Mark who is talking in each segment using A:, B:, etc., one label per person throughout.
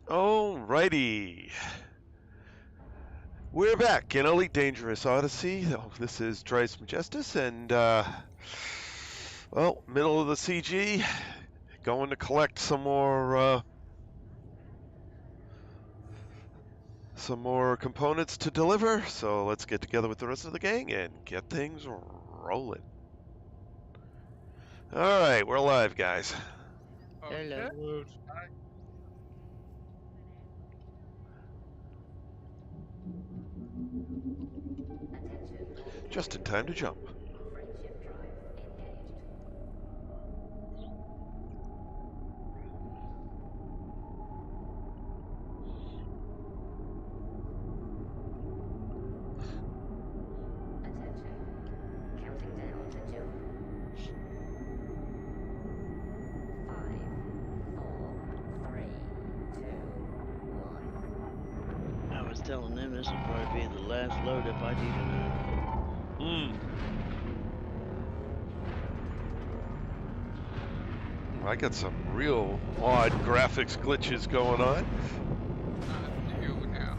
A: Alrighty. We're back in Elite Dangerous Odyssey. Oh, this is Trice Majestus, and, well, middle of the CG. Going to collect some more components to deliver. So let's get together with the rest of the gang and get things rolling. Alright, we're live, guys.
B: Okay.
C: Hello.
A: Just in time to jump.
B: I was telling them this would probably be the last load if I do tonight.
A: I got some real odd graphics glitches going on.
C: You now.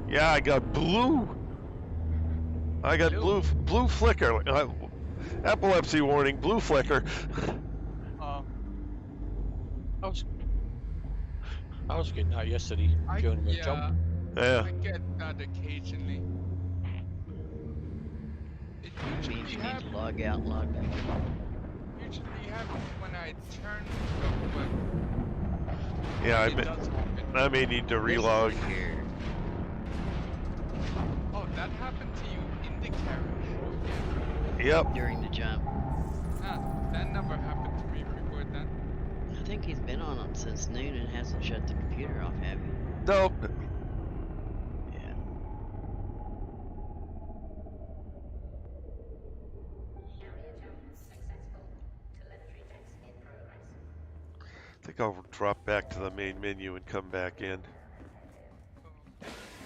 A: Yeah, I got blue. I got blue flicker. Epilepsy warning, blue flicker.
D: I was getting that yesterday during my jump.
A: Yeah.
C: I get that occasionally. It
B: Means
C: usually
B: you need
C: happens.
B: to log out and log back in.
C: Usually happens when I turn stuff, but
A: Yeah,
C: it does happen.
A: I may need to relog.
B: Here.
C: Oh, that happened to you in the carriage.
A: Yep.
B: During the jump.
C: That never happened to me before then.
B: I think he's been on it since noon and hasn't shut the computer off, have you?
A: Nope.
B: Yeah.
A: I think I'll drop back to the main menu and come back in.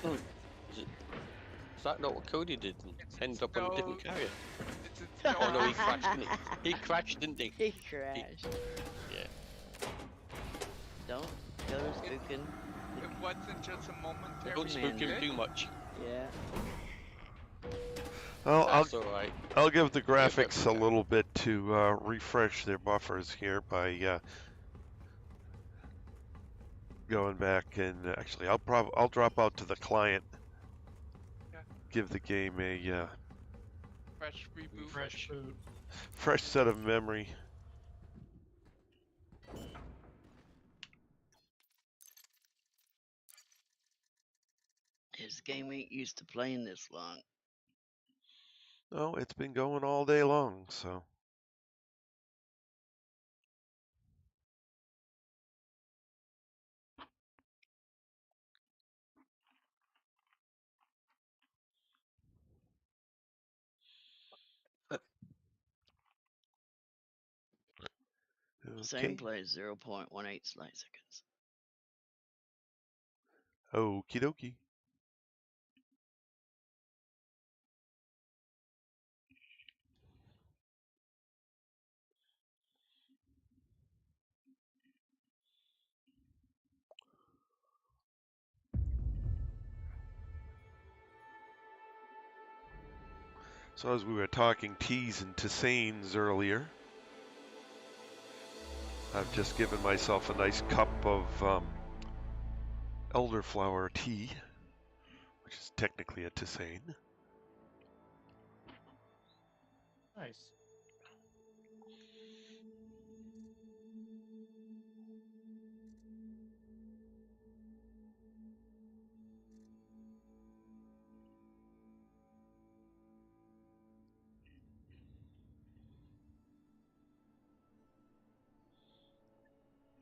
D: Is that not what Cody did? And ended up on a different carrier.
C: No,
D: Oh no, he crashed, didn't he? He crashed, didn't he?
B: He crashed.
D: Yeah.
B: Don't go spooking.
C: It wasn't just a momentary.
D: Don't spook him too much.
B: Yeah.
A: Well,
D: That's alright.
A: I'll give the graphics a little bit to refresh their buffers here by going back and actually I'll drop out to the client.
C: Yeah.
A: Give the game a
C: Fresh reboot.
D: Fresh food.
A: fresh set of memory.
B: His game ain't used to playing this long.
A: Oh, it's been going all day long, so.
B: Same plays 0.18 seconds.
A: Okie dokie. So as we were talking teas and tisanes earlier, I've just given myself a nice cup of elderflower tea, which is technically a tisane.
D: Nice.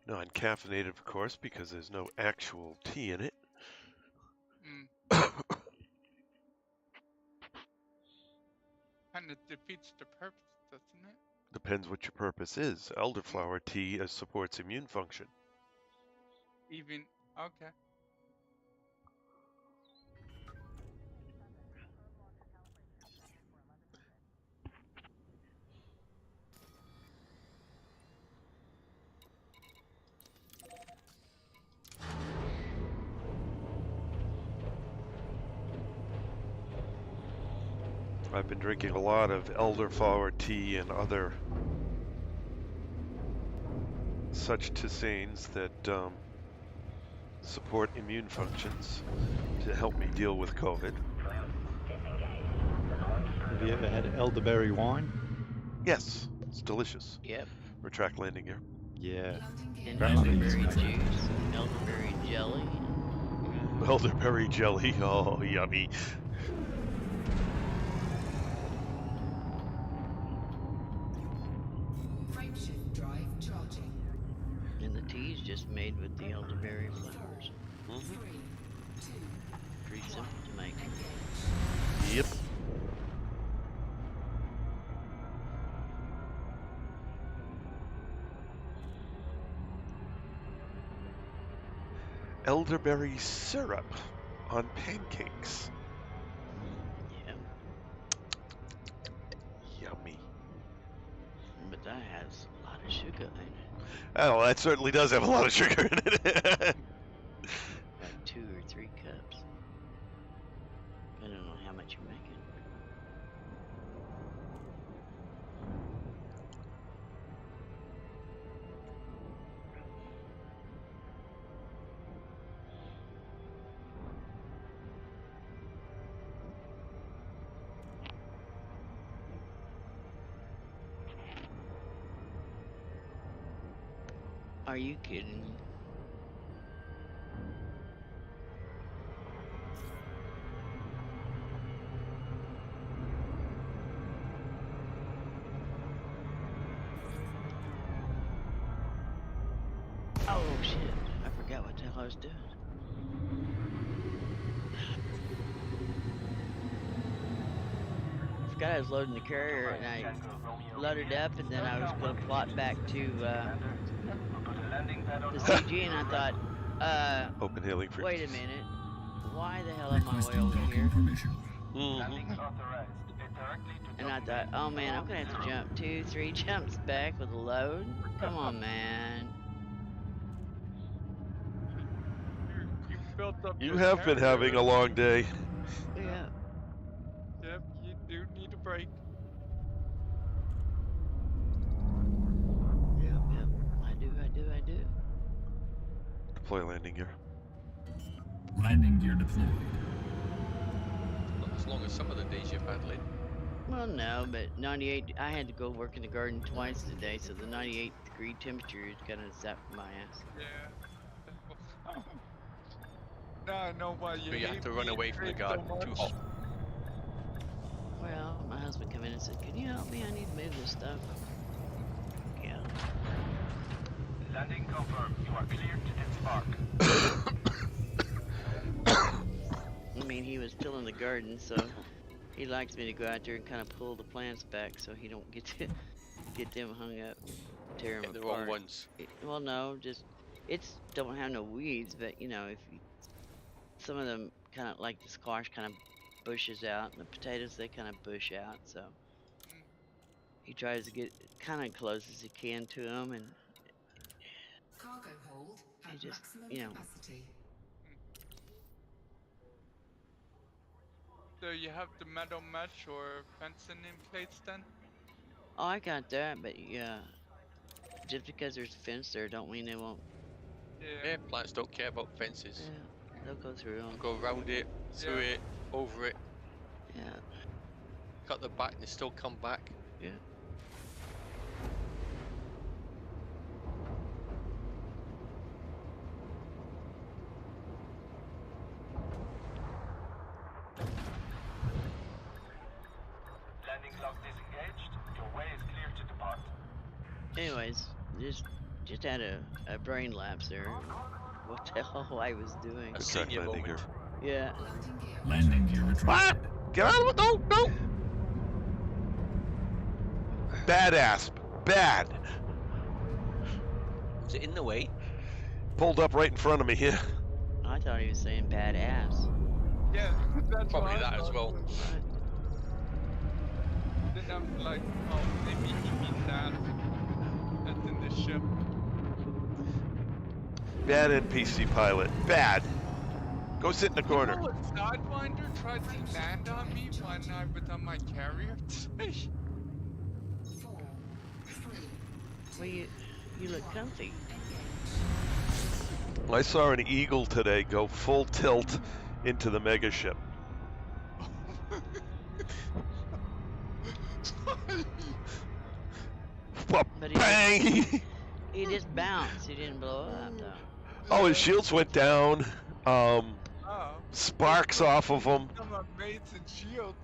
A: Non-caffeinated, of course, because there's no actual tea in it.
C: Kind of defeats the purpose, doesn't it?
A: Depends what your purpose is. Elderflower tea supports immune function.
C: Even, okay.
A: I've been drinking a lot of elderflower tea and other such tisanes that support immune functions to help me deal with COVID.
E: Have you ever had elderberry wine?
A: Yes, it's delicious.
B: Yep.
A: Retract landing gear.
E: Yeah.
B: And
E: Grandma used
B: elderberry
E: to make it.
B: juice, and elderberry jelly.
A: Elderberry jelly. Oh, yummy.
F: Frameshift drive charging.
B: And the tea's just made with the elderberry flowers.
D: Mhm.
F: 3, 2,
B: Pretty simple to make.
F: engage.
A: Yep. Elderberry syrup on pancakes.
B: Yeah.
A: Yummy.
B: But that has a lot of sugar in it.
A: Oh, that certainly does have a lot of sugar in it.
B: Like 2 or 3 cups. Depending on how much you're making. Are you kidding me? Oh shit, I forgot what the hell I was doing. I forgot I was loading the carrier and I loaded up and then I was going to plot back to the CG and I thought,
A: Open hailing frequency.
B: wait a minute, why the hell am I way over here?
D: Mhm.
B: And I thought, oh man, I'm going to have to jump 2, 3 jumps back with a load? Come on, man.
C: You built up.
A: You
C: your
A: have been having a
C: carrier.
A: long day.
B: Yeah.
C: Yep, you do need a break.
B: Yep, yep. I do.
A: Deploy landing gear.
G: Landing gear deployed.
D: Not as long as some of the days you've had, Lynn.
B: Well, no, but 98, I had to go work in the garden twice today, so the 98-degree temperature is kind of zapped my ass.
C: Yeah. Now I know why you.
D: But you have
C: hate
D: to run
C: being
D: away from the
C: free so
D: garden. Too
C: much.
D: hot.
B: Well, my husband come in and said, can you help me? I need to move this stuff. Yeah.
H: Landing confirmed. You are cleared to disembark.
B: I mean, he was tilling the garden, so he likes me to go out there and kind of pull the plants back so he don't get them hung up, tear them
D: Get the
B: apart.
D: wrong ones.
B: Well, no, just don't have no weeds, but you know, if you, some of them kind of like the squash kind of bushes out, and the potatoes they kind of bush out. So he tries to get kind of close as he can to them, and
F: Cargo hold
B: he
F: at
B: just,
F: maximum
B: you know,
F: capacity.
C: So you have the metal mesh or fencing in place then?
B: oh, I got that, but yeah, just because there's a fence there, don't mean they won't.
C: Yeah.
D: Yeah, plants don't care about fences.
B: Yeah, they'll go through them.
D: Go around it, through
C: Yeah.
D: it, over it,
B: Yeah,
D: cut the back and they still come back.
B: yeah.
H: Landing clock disengaged. Your way is clear to depart.
B: Anyways, just had a brain lapse there. What the hell I was doing?
D: A
A: Retract
D: senior
A: landing gear.
D: moment.
B: Yeah.
F: Landing
G: Landing
F: gear.
G: gear
A: Ah!
G: retracted.
A: Get out of it! No, no! Badass. Bad.
D: Was it in the way?
A: Pulled up right in front of me here.
B: I thought he was saying badass.
C: Yeah, that's
D: Probably
C: what I
D: that as
C: thought.
D: well.
B: What?
C: Then I'm like, oh, maybe he means that. That's in the ship.
A: Bad NPC pilot. Bad. Go sit in the
C: You
A: corner.
C: know, a Sidewinder tried to land on me when I was on my carrier today.
F: 4, 3,
B: Well, you look comfy.
A: I saw an eagle today go full tilt into the mega ship.
B: But
A: Bang!
B: he just bounced. He didn't blow up though.
A: Oh, his shields went down.
C: Oh.
A: Sparks off of them.
C: Some amazing shields.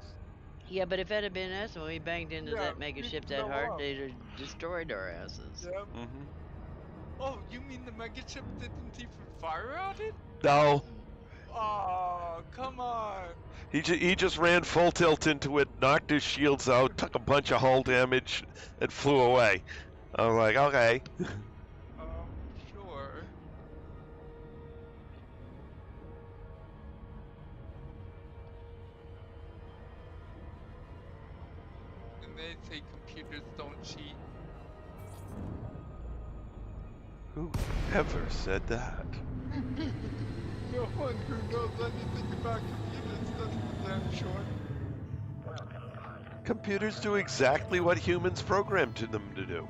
B: Yeah, but if it had been us when we banged into
C: Yeah,
B: that mega
C: we'd
B: ship that
C: blow
B: hard,
C: up.
B: they'd have destroyed our asses.
C: Yep.
A: Mm-hmm.
C: Oh, you mean the mega ship didn't even fire at it?
A: No,
C: Oh, come on.
A: he just ran full tilt into it, knocked his shields out, took a bunch of hull damage, and flew away. I was like, okay.
C: Sure. And they say computers don't cheat.
A: Who ever said that?
C: No one who knows anything about computers, that's for damn sure.
A: Computers do exactly what humans programmed them to do.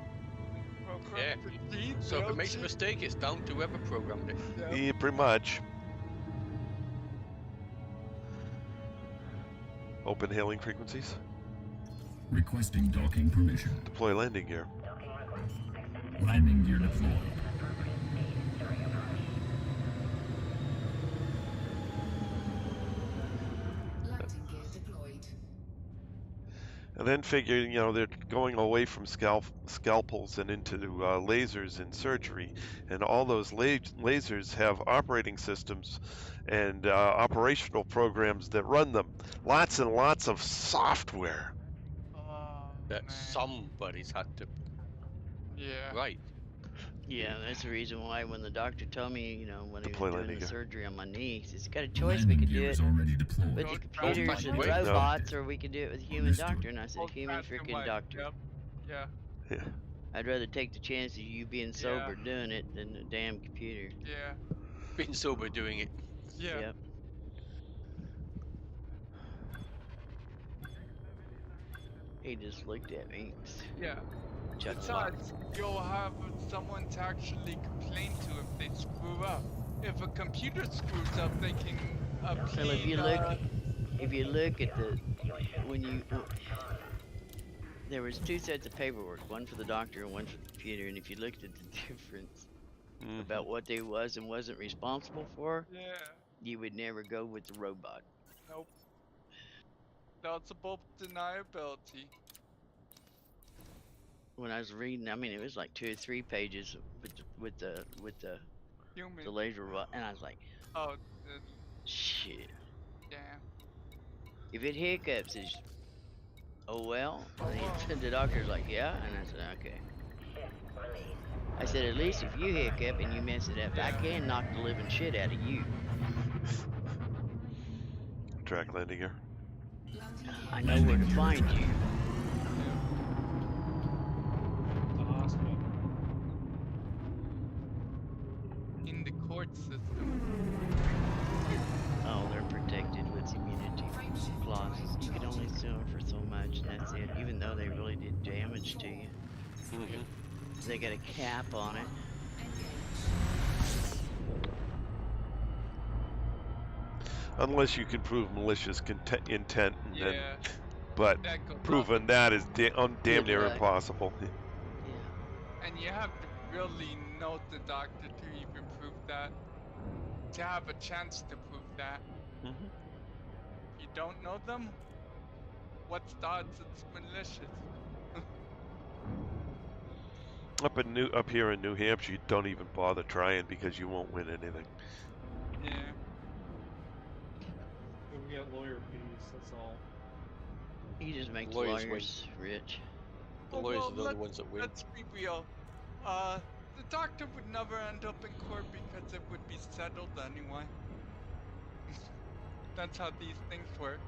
C: Program to cheat,
D: So if
C: they'll
D: it makes a
C: cheat.
D: mistake, it's down to whoever programmed it.
C: Yeah.
A: Yeah, pretty much. Open hailing frequencies.
G: Requesting docking permission.
A: Deploy landing gear.
G: Landing gear deployed.
F: landing gear deployed.
A: And then figure, you know, they're going away from scalpels and into lasers in surgery. And all those lasers have operating systems and operational programs that run them. Lots and lots of software.
C: Oh,
D: That
C: man.
D: somebody's had to
C: Yeah.
D: write.
B: Yeah, that's the reason why when the doctor told me, you know, when he
A: Deploy
B: was doing
A: landing
B: the
A: gear.
B: surgery on my knee, he says, "You got a choice. We
G: Landing
B: could do
G: gear
B: it
G: is already deployed.
B: with the
C: Don't
B: computers
D: fast
B: and
D: way.
B: robots, or we could do it with a human
G: Understood.
B: doctor." And I said, "Human
C: Old-fashioned
B: freaking
C: way.
B: doctor.
C: Yep. Yeah.
A: Yeah.
B: I'd rather take the chance of you being sober doing it than a damn computer."
C: Yeah.
D: Being sober doing it.
C: Yeah.
B: Yep. He just looked at me.
C: Yeah.
B: Chuck
C: Besides, you'll have someone to actually complain to if they screw up. If a computer screws up, they can
B: Well, if you look at the there was two sets of paperwork, one for the doctor and one for the computer, and if you looked at the difference
A: Mhm.
B: about what they was and wasn't responsible for,
C: Yeah.
B: you would never go with the robot.
C: Nope. Plausible deniability.
B: When I was reading, I mean, it was like 2 or 3 pages with the
C: Human.
B: laser robot, and I was like,
C: Oh,
B: shit.
C: yeah.
B: If it hiccups, it's oh well. And the doctor's like, yeah, and I said, okay. I said, at least if you hiccup and you mess it up, I can knock the living shit out of you.
A: Track landing gear.
F: Landing gear
B: I know where to find you.
C: The hospital. In the court system.
B: Oh, they're protected with immunity clauses. You can only sue them for so much, and that's it. Even though they really did damage to you,
A: Mm-hmm.
B: they got a cap on it.
A: Unless you can prove malicious intent, and then,
C: Yeah.
A: but
C: That goes
A: proving that is damn
B: Good
A: near
B: luck.
A: impossible.
B: Yeah.
C: And you have to really know the doctor to even prove that. To have a chance to prove that.
A: Mhm.
C: If you don't know them, what's the odds it's malicious?
A: Up here in New Hampshire, you don't even bother trying because you won't win anything.
C: Yeah.
I: We get lawyer fees, that's all.
B: You just make the
D: Lawyers win.
B: lawyers rich.
D: The
C: Oh,
D: lawyers
C: well,
D: are the only ones that win.
C: Let's be real. The doctor would never end up in court because it would be settled anyway. That's how these things work.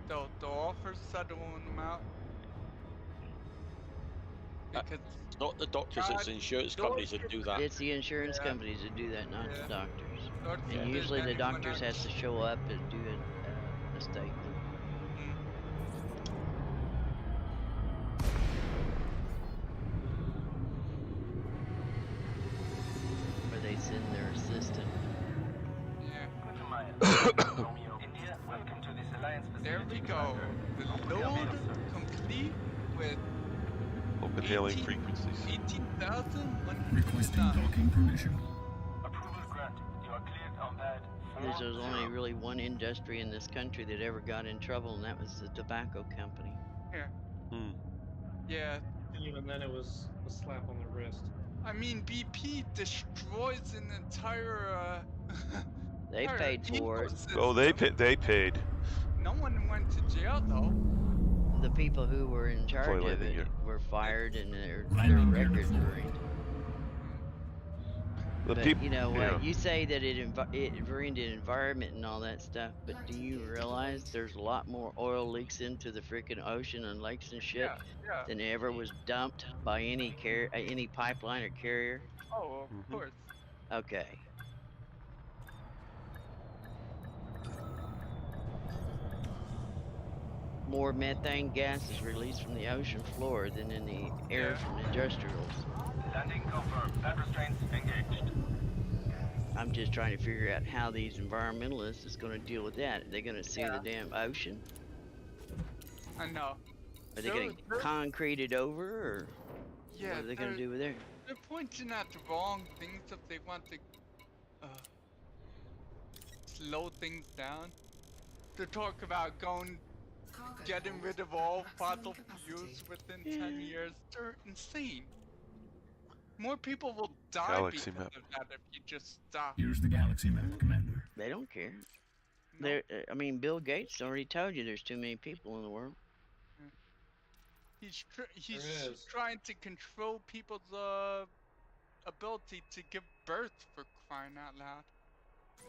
C: They'll offer settlement amount. because
D: It's not the doctors, it's the insurance companies that do that.
B: It's the insurance
C: Yeah.
B: companies that do that, not
C: Yeah.
B: the doctors.
C: Lord
B: And
C: forbid
B: usually the
C: anyone
B: doctors has to
C: else-
B: show up and do a statement.
C: Mm.
B: Where they send their assistant.
C: Yeah.
H: Guten Morgen. Romeo, India, welcome to this Alliance
C: There
H: facility,
C: we go.
H: Commander.
C: The load complete with
A: Open hailing frequencies.
C: 18,109.
G: Requesting docking permission.
H: Approval granted. You are cleared on pad
B: There's only
H: 40.
B: really one industry in this country that ever got in trouble, and that was the tobacco company.
A: Hmm.
C: Yeah.
I: And even then, it was a slap on the wrist.
C: I mean, BP destroys an entire
B: They
C: entire
B: paid for it.
A: Oh,
C: ecosystem.
A: they paid.
C: No one went to jail though.
B: The people who were in charge of
A: landing
B: it
A: gear.
B: were fired and their
G: Landing gear
B: records
G: deployed.
B: ruined.
A: The
B: But
A: people.
B: you know what?
A: Yeah.
B: You say that it ruined the environment and all that stuff, but do you realize there's a lot more oil leaks into the freaking ocean and lakes and shit
C: Yeah.
B: than ever was dumped by any pipeline or carrier?
C: Oh, of
A: Mhm.
C: course.
B: Okay. More methane gas is released from the ocean floor than in the air
C: Yeah.
B: from industrials.
H: Landing confirmed. Pad restraints engaged.
B: I'm just trying to figure out how these environmentalists is going to deal with that. Are they going to seal the damn ocean?
C: I know.
B: Are they going to concrete it over, or
C: Yeah,
B: what are they going to do with it?
C: They're pointing at the wrong things if they want to slow things down. They talk about getting rid of all fossil fuels within 10 years. They're insane. More people will die
A: Galaxy
C: because
A: map.
C: of that if you just stop.
G: Here's the galaxy map, Commander.
B: They don't care.
C: No.
B: I mean, Bill Gates already told you there's too many people in the world.
C: He's
I: There is.
C: trying to control people's ability to give birth, for crying out loud.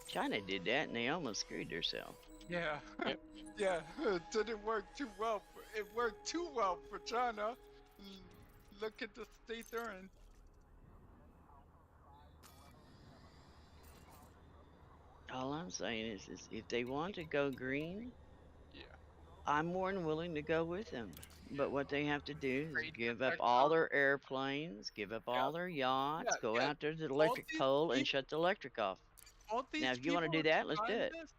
B: China did that, and they almost screwed themselves.
C: Yeah.
D: Yep.
C: Yeah. It didn't work too well. It worked too well for China. Look at the state they're in.
B: All I'm saying is if they want to go green,
C: Yeah.
B: I'm more than willing to go with them. But what they have to do is
C: Great
B: give up
C: effect
B: all
C: of-
B: their airplanes, give up all their yachts, go
C: yeah.
B: out there to the electric
C: these
B: pole, and
C: people-
B: shut the electric off.
C: All these
B: Now, if you want to
C: people
B: do that, let's do
C: trying
B: it.
C: this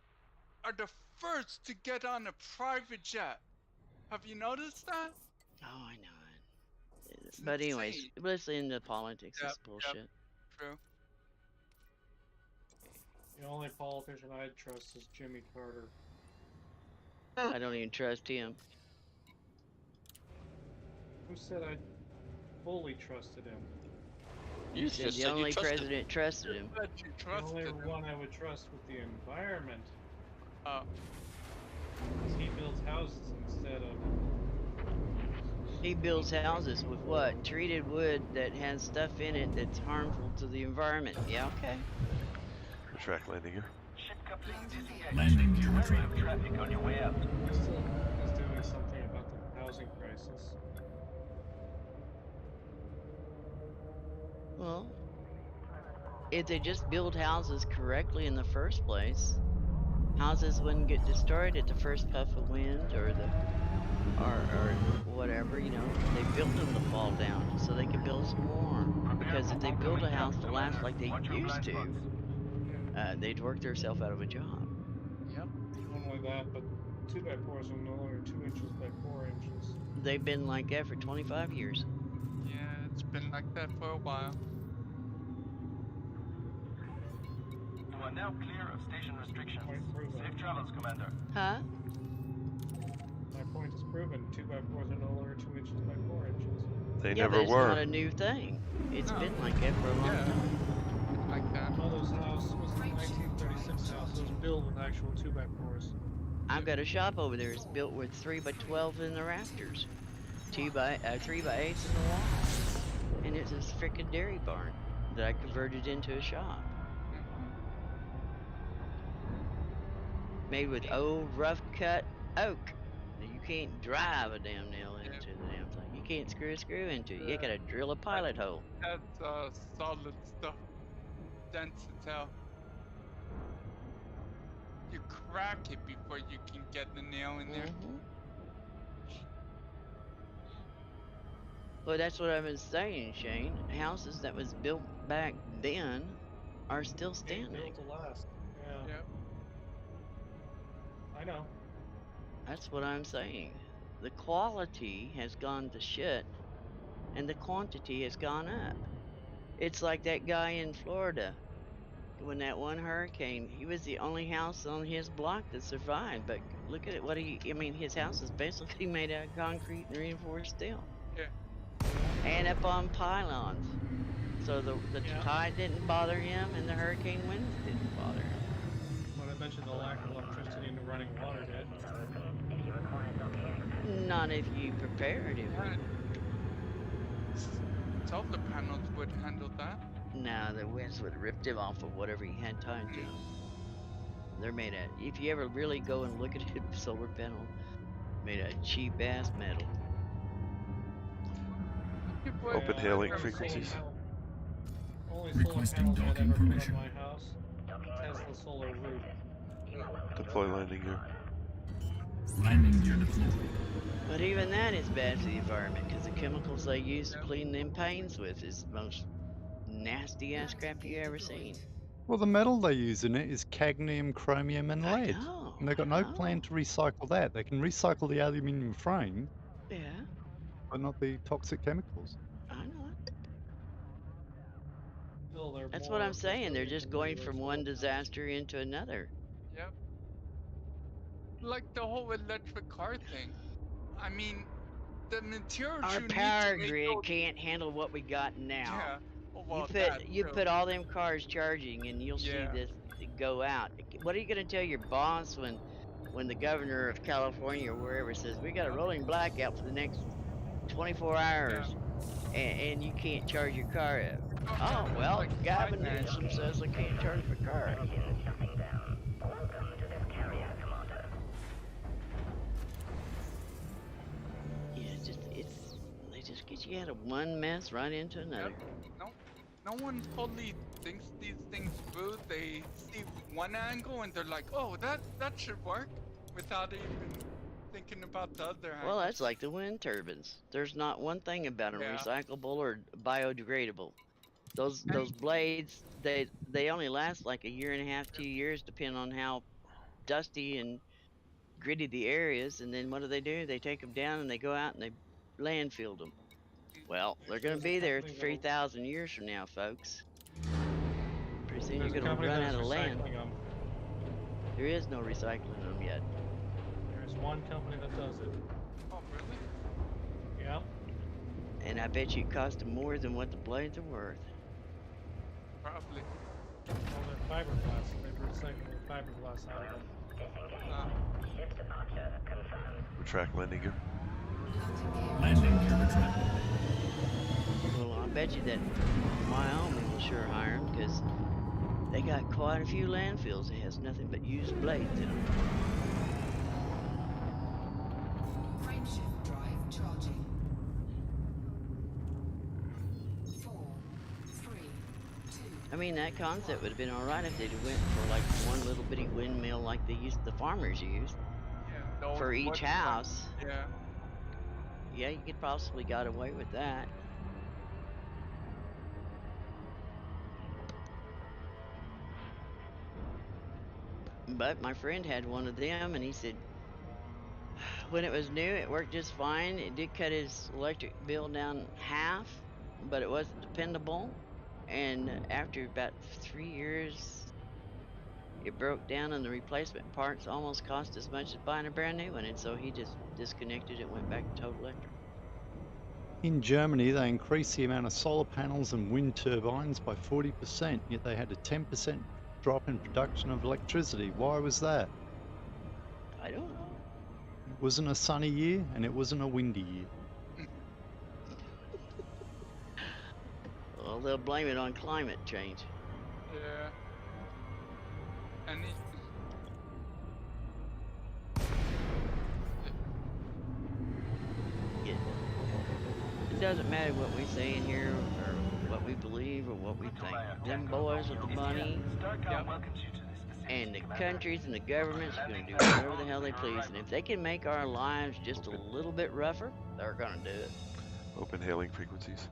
C: Are the first to get on a private jet. Have you noticed that?
B: Oh, I know it.
C: It's
B: But anyways,
C: insane.
B: let's into politics.
C: Yep,
B: It's bullshit.
C: True.
I: The only politician I'd trust is Jimmy Carter.
B: I don't even trust him.
I: Who said I fully trusted him?
B: You said
D: just
B: the
D: said you
B: only
D: trusted-
B: president trusted him.
C: But you
I: The only
C: trusted him.
I: one I would trust with the environment.
C: Oh.
I: He builds houses instead of.
B: He builds houses with what? Treated wood that has stuff in it that's harmful to the environment. Yeah, okay.
A: Track landing gear.
H: Ship coupling disengaged.
G: Landing gear
H: Wary of
G: retracted.
H: traffic on your way out.
I: He still is doing something about the housing crisis.
B: Well, if they just build houses correctly in the first place, houses wouldn't get destroyed at the first puff of wind or whatever, you know. They built them to fall down so they could build some more. Because if they build a house to last like they used to, they'd work themselves out of a job.
C: Yep.
I: Not only that, but 2x4s are no longer 2 inches by 4 inches.
B: They've been like that for 25 years.
C: Yeah, it's been like that for a while.
H: You are now clear of station restrictions.
I: Point proven.
H: Safe travels, Commander.
B: Huh?
I: My point is proven. 2x4s are no longer 2 inches by 4 inches.
A: They
B: Yeah,
A: never
B: but it's
A: were.
B: not a new thing. It's
C: No.
B: been like that for a long
C: Yeah.
B: time.
C: Like that.
I: My mother's house was a 1936 house. It was built with actual 2x4s.
B: I've got a shop over there. It's built with 3x12 in the rafters, 3x8s in the wall, and it's this frickin' dairy barn that I converted into a shop. Made with old rough cut oak. Now, you can't drive a damn nail into the damn thing. You can't screw a screw into it. You gotta drill a pilot hole.
C: That's solid stuff. Dense as hell. You crack it before you can get the nail in there.
B: Mm-hmm. Well, that's what I've been saying, Shane. Houses that was built back then are still
I: Ain't
B: standing.
I: built to last. Yeah,
C: Yep.
I: I know.
B: That's what I'm saying. The quality has gone to shit, and the quantity has gone up. It's like that guy in Florida. When that one hurricane, he was the only house on his block that survived. But look at it, I mean, his house is basically made out of concrete and reinforced steel.
C: Yeah.
B: And up on pylons. So the
I: Yeah.
B: tide didn't bother him and the hurricane winds didn't bother him.
I: But I bet you the lack of electricity and the running water did.
B: Not if you prepared it.
C: Yeah. Solar panels would handle that.
B: No, the winds would have ripped him off of whatever he had tied to him. They're made of, if you ever really go and look at a solar panel, made of cheap ass metal.
A: Open
I: Yeah,
A: hailing
I: only
A: frequencies.
I: Only solar
G: Requesting
I: panels I'd
G: docking
I: ever put
G: permission.
I: on my house. Tesla solar roof.
A: Deploy landing gear.
G: Landing gear deployed.
B: But even that is bad for the environment because the chemicals they use to clean them panes with is the most nasty ass crap you ever seen.
E: Well, the metal they use in it is cadmium, chromium, and
B: I
E: lead.
B: know.
E: And they've got no plan to recycle that. They can recycle the aluminium frame,
B: Yeah,
E: but not the toxic chemicals.
B: I know it.
I: Still, they're
B: That's
I: more
B: what I'm saying. They're
I: resilient
B: just
I: than
B: going
I: regular
B: from
I: solar
B: one
I: panels.
B: disaster into another.
C: Yep. Like the whole electric car thing. I mean, the materials
B: Our
C: you need
B: power
C: to make
B: grid
C: those.
B: can't handle what we got now.
C: Yeah. Oh,
B: You
C: well,
B: put
C: that
B: you
C: too.
B: put all them cars charging, and you'll see
C: Yeah.
B: this go out. What are you gonna tell your boss when the governor of California or wherever says we got a rolling blackout for the next 24 hours, and you can't charge your car up? Oh well, Gavin Newsom says I can't charge my car. Yeah, they just get you out of one mess right into another.
C: No one fully thinks these things through. They see one angle and they're like, "Oh, that should work," without even thinking about the other angle.
B: Well, that's like the wind turbines. There's not one thing about them recyclable or biodegradable. Those blades, they only last like a year and a half, 2 years, depending on how dusty and gritty the area is. And then what do? They take them down and they go out and they landfill them. Well, they're going to be there 3,000 years from now, folks. Pretty soon
I: There's
B: you're
I: a
B: going to
I: company
B: run
I: that's
B: out of land.
I: recycling them.
B: There is no recycling them yet.
I: There's one company that does it.
C: Oh, really?
I: Yeah.
B: And I bet you it cost them more than what the blades are worth.
C: Probably.
I: Well, they're fiberglass. They're recycling the fiberglass out of them.
A: Retract landing gear.
G: Landing gear retracted.
B: Well, I bet you that Wyoming will sure hire them because they got quite a few landfills that has nothing but used blades in them.
F: Frameshift drive charging. 4, 3, 2.
B: I mean, that concept would have been all right if they'd went for like one little bitty windmill like the farmers used
C: Yeah.
B: for each house.
C: Yeah.
B: Yeah, you could possibly got away with that. But my friend had one of them, and he said when it was new, it worked just fine. It did cut his electric bill down half, but it wasn't dependable. And after about 3 years, it broke down, and the replacement parts almost cost as much as buying a brand new one. And so he just disconnected it, went back to total electric.
E: In Germany, they increased the amount of solar panels and wind turbines by 40%, yet they had a 10% drop in production of electricity. Why was that?
B: I don't know.
E: It wasn't a sunny year, and it wasn't a windy year.
B: Well, they'll blame it on climate change.
C: Yeah. And
B: Yeah. doesn't matter what we say in here or what we believe or what we think. Them boys with the money
C: Yep.
H: welcomes you to this facility.
B: and the countries and the governments are going to do whatever the hell they please. And if they can make our lives just a little bit rougher, they're going to do it.
A: Open hailing frequencies.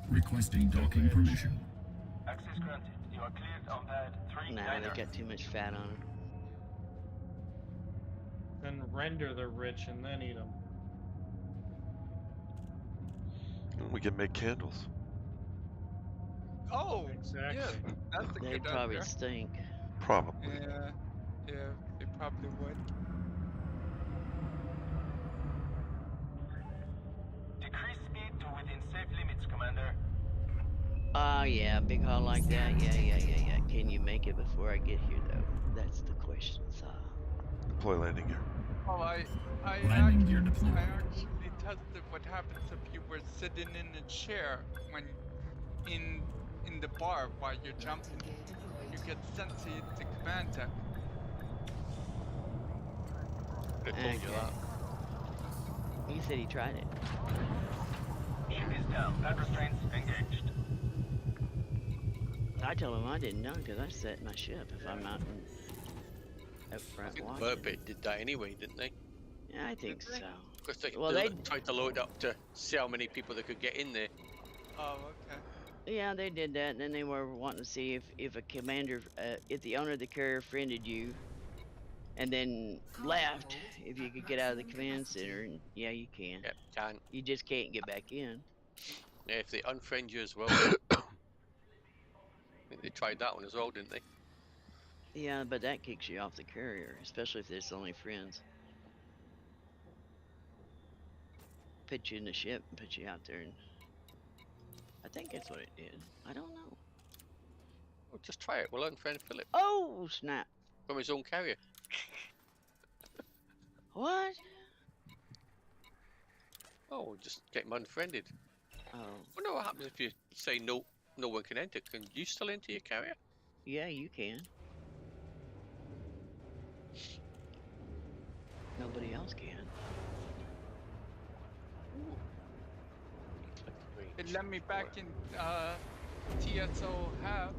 G: Requesting docking permission.
H: Access granted. You are cleared on pad 3.
B: Nah, they got too much fat on them.
I: Then render the rich and then eat them.
A: We can make candles.
C: Oh,
I: Exactly.
C: yeah, that's a
B: They
C: good
B: probably
C: idea.
B: stink.
A: Probably.
C: Yeah, they probably would.
H: Decrease speed to within safe limits, Commander.
B: Yeah, a big haul like that. Yeah. Can you make it before I get here, though? That's the question, sir.
A: Deploy landing gear.
C: Oh, I
G: Landing gear deployed.
C: actually tested what happens if you were sitting in a chair when in the bar while you're jumping.
F: Landing gear
C: You
F: deployed.
C: get sent to the command deck.
D: They told you
B: Okay.
D: that.
B: He said he tried it.
H: Ship is down. Pad restraints engaged.
B: I told him I didn't know because I set my ship if I'm out up
D: I
B: front
D: think
B: watching.
D: Burbit did that anyway, didn't they?
B: Yeah, I think
C: Did they?
B: so.
D: Because they,
B: Well,
D: they
B: they-
D: tried to load up to see how many people they could get in there.
C: Oh, okay.
B: Yeah, they did that, and then they were wanting to see if a commander, if the owner of the carrier friended you, and then left, if you could get out of the command center, and yeah, you can.
D: Yep, can.
B: You just can't get back in.
D: Yeah, if they unfriend you as well. I think they tried that one as well, didn't they?
B: Yeah, but that kicks you off the carrier, especially if it's only friends. Put you in the ship and put you out there, and I think that's what it did. I don't know.
D: Well, just try it. We'll unfriend Philip
B: Oh snap!
D: from his own carrier.
B: What?
D: Oh, we'll just get him unfriended.
B: Oh,
D: Well, no, what happens if you say no one can enter? Can you still enter your carrier?
B: yeah, you can. Nobody else can.
C: It let me back in TSO half.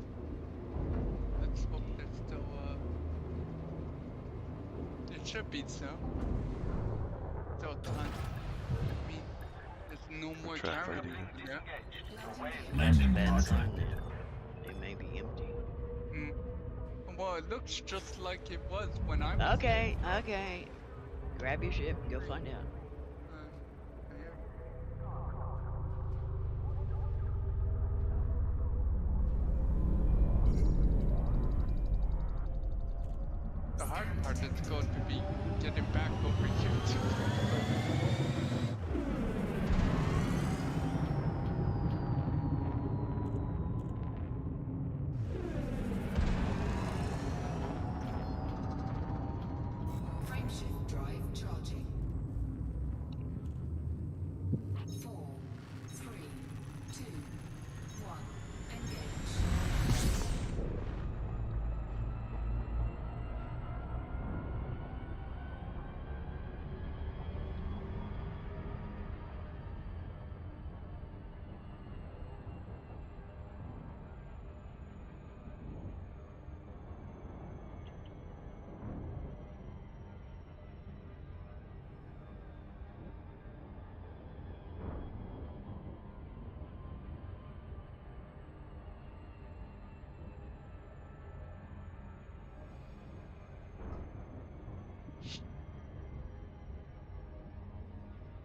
C: Let's hope there's still it should be so. Still time. I mean, there's no more
A: Track
C: carrier
A: fighting.
C: movement there.
G: Landing
B: Bad
G: gear
B: sign
G: deployed.
B: then. They may be empty.
C: Well, it looks just like it was when I was
B: Okay. Grab your ship and go find out.
C: yeah. The hard part is going to be getting back over here to
F: Frameshift drive charging. 4, 3, 2, 1. Engage.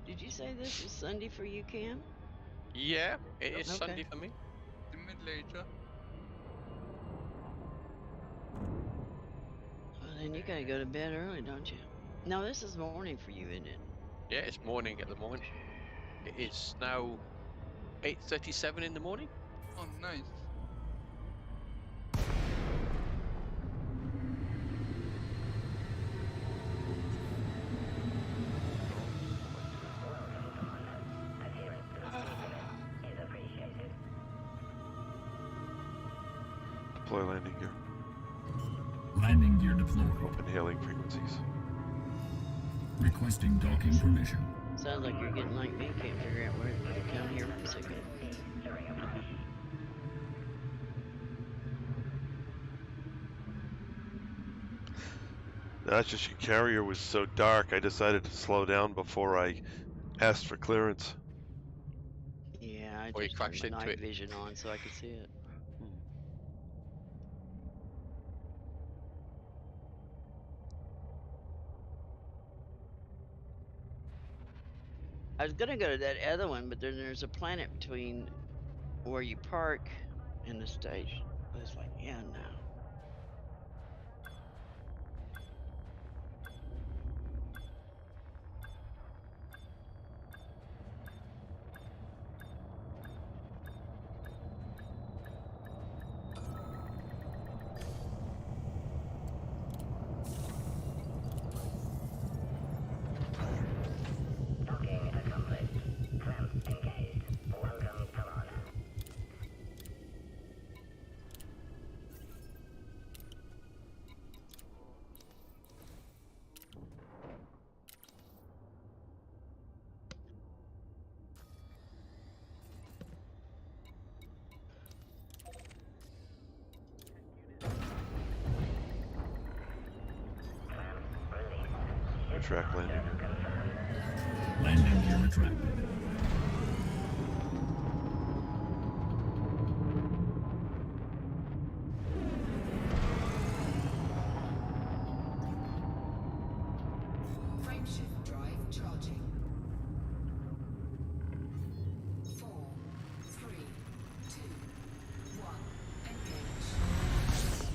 B: Did you say this is Sunday for you, Cam?
D: Yeah, it is
B: Okay.
D: Sunday for me.
C: the mid-later.
B: Well, then you gotta go to bed early, don't you? No, this is morning for you, isn't it?
D: Yeah, it's morning at the moment. It is now 8:37 in the morning.
C: Oh, nice.
A: Deploy landing gear.
G: Landing gear deployed.
A: Open hailing frequencies.
G: Requesting docking permission.
B: Sounds like you're getting like me. Can't figure out where to come here for a second.
A: That's just your carrier was so dark, I decided to slow down before I asked for clearance.
B: Yeah, I
D: Or you
B: just turned
D: crashed
B: my
D: into
B: night
D: it.
B: vision on so I could see it.
A: Hmm.
B: I was gonna go to that other one, but then there's a planet between where you park and the station. I was like, yeah, no.
A: Track landing here.
G: Landing gear retracted.
F: Frameshift drive charging. 4, 3, 2, 1. Engage.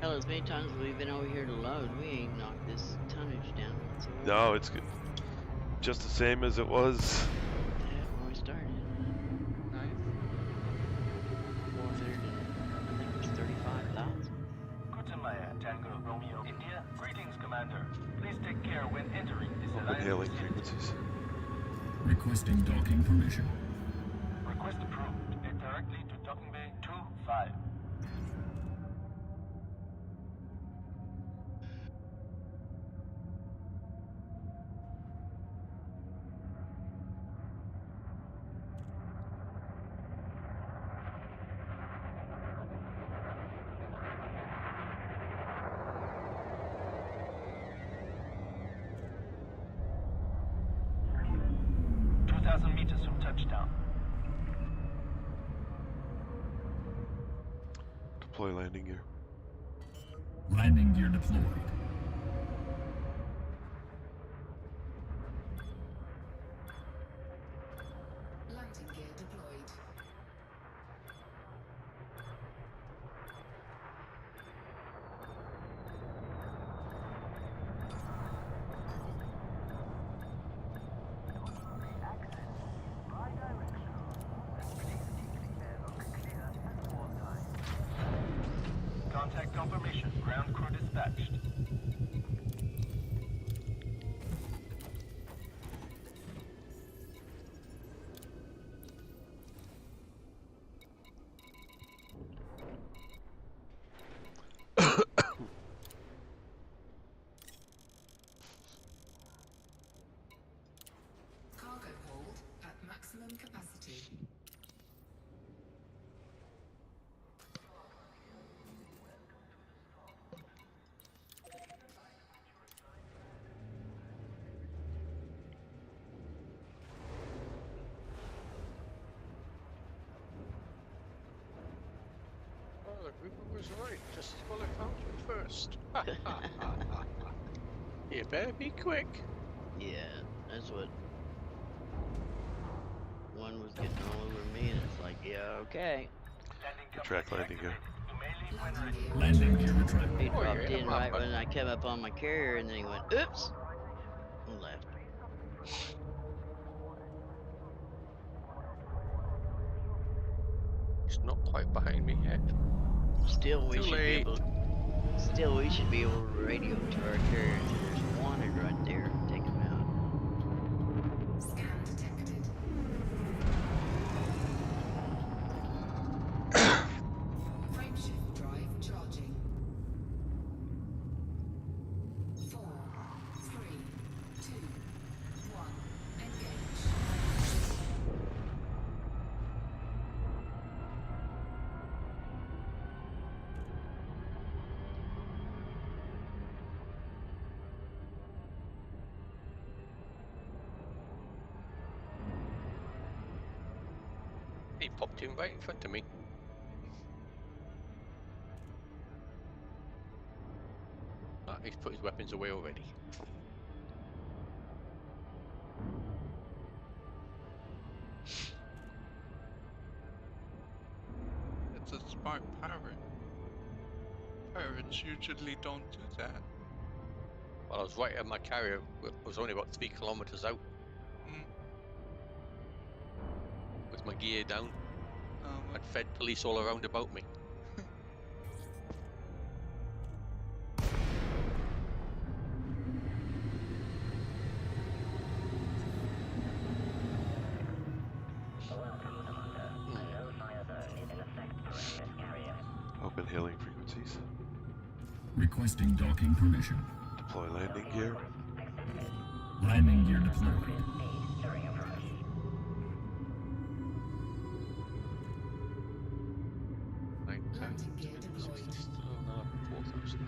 B: Hell, as many times as we've been over here to load, we ain't knocked this tonnage down whatsoever.
A: No, it's good. Just the same as it was.
B: Yeah, when we started.
C: Nice.
B: 400 and I think it was 35,000.
H: Kutumaya, Tango, Romeo, India. Greetings, Commander. Please take care when entering this
A: Open
H: alliance
A: hailing
H: vicinity.
A: frequencies.
G: Requesting docking permission.
H: Request approved. Head directly to docking bay 25. Meters from touchdown.
A: Deploy landing gear.
G: Landing gear deployed.
F: Landing gear deployed.
H: Contact confirmation. Ground crew dispatched.
F: Cargo hold at maximum capacity.
D: was right. Just as well I found you first. You better be quick.
B: Yeah, that's what. One was getting all over me, and it's like, yeah, okay.
A: Retract landing gear.
G: Landing gear retracted.
B: He
D: Oh, you're
B: dropped
D: in a
B: in right
D: map.
B: when I came up on my carrier, and then he went, oops, and left.
D: He's not quite behind me yet.
B: Still, we
D: Too
B: should be
D: late.
B: able. Still, we should be able to radio to our carrier and say, there's wanted right there. Take him out.
F: Scan detected. Frameshift drive charging. 4, 3, 2, 1. Engage.
D: He popped in right in front of me. Ah, he's put his weapons away already.
C: It's a smart pirate. Pirates usually don't do that.
D: Well, I was right at my carrier. I was only about 3 kilometers out
C: Mm.
D: with my gear down.
C: What-
D: I'd fed police all around about me.
A: Open hailing frequencies.
G: Requesting docking permission.
A: Deploy landing gear.
G: Landing gear deployed.
F: Landing gear deployed.
D: Still another 4,000.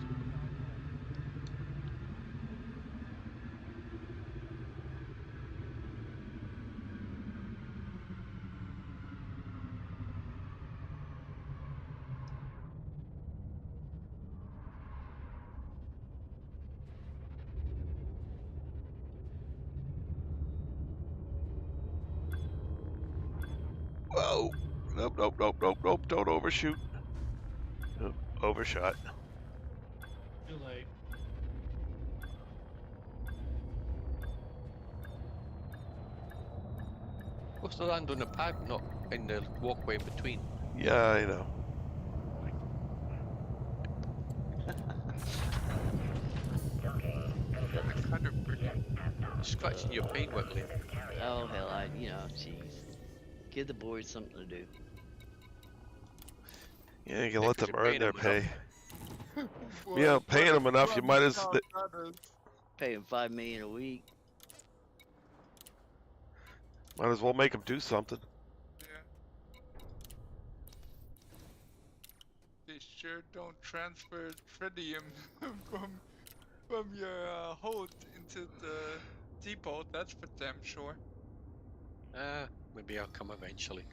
A: Whoa! Nope, nope, nope, nope, nope. Don't overshoot. Nope, overshot.
I: Too late.
D: Supposed to land on the pad, not in the walkway in between.
A: Yeah, I know.
D: Scratching your paintwork, Lynn.
B: Oh, hell, jeez. Give the boys something to do.
A: Yeah, you can
D: Yeah,
A: let
D: 'cause
A: them
D: you're
A: earn
D: paying
A: their
D: them
A: pay.
C: Well,
A: Yeah, paying
C: well,
A: them enough, you
C: well,
A: might as
C: no, that is-
B: Pay him $5 million a week.
A: might as well make them do something.
C: Yeah. They sure don't transfer tritium from your hold into the depot. That's for damn sure.
D: Maybe I'll come eventually.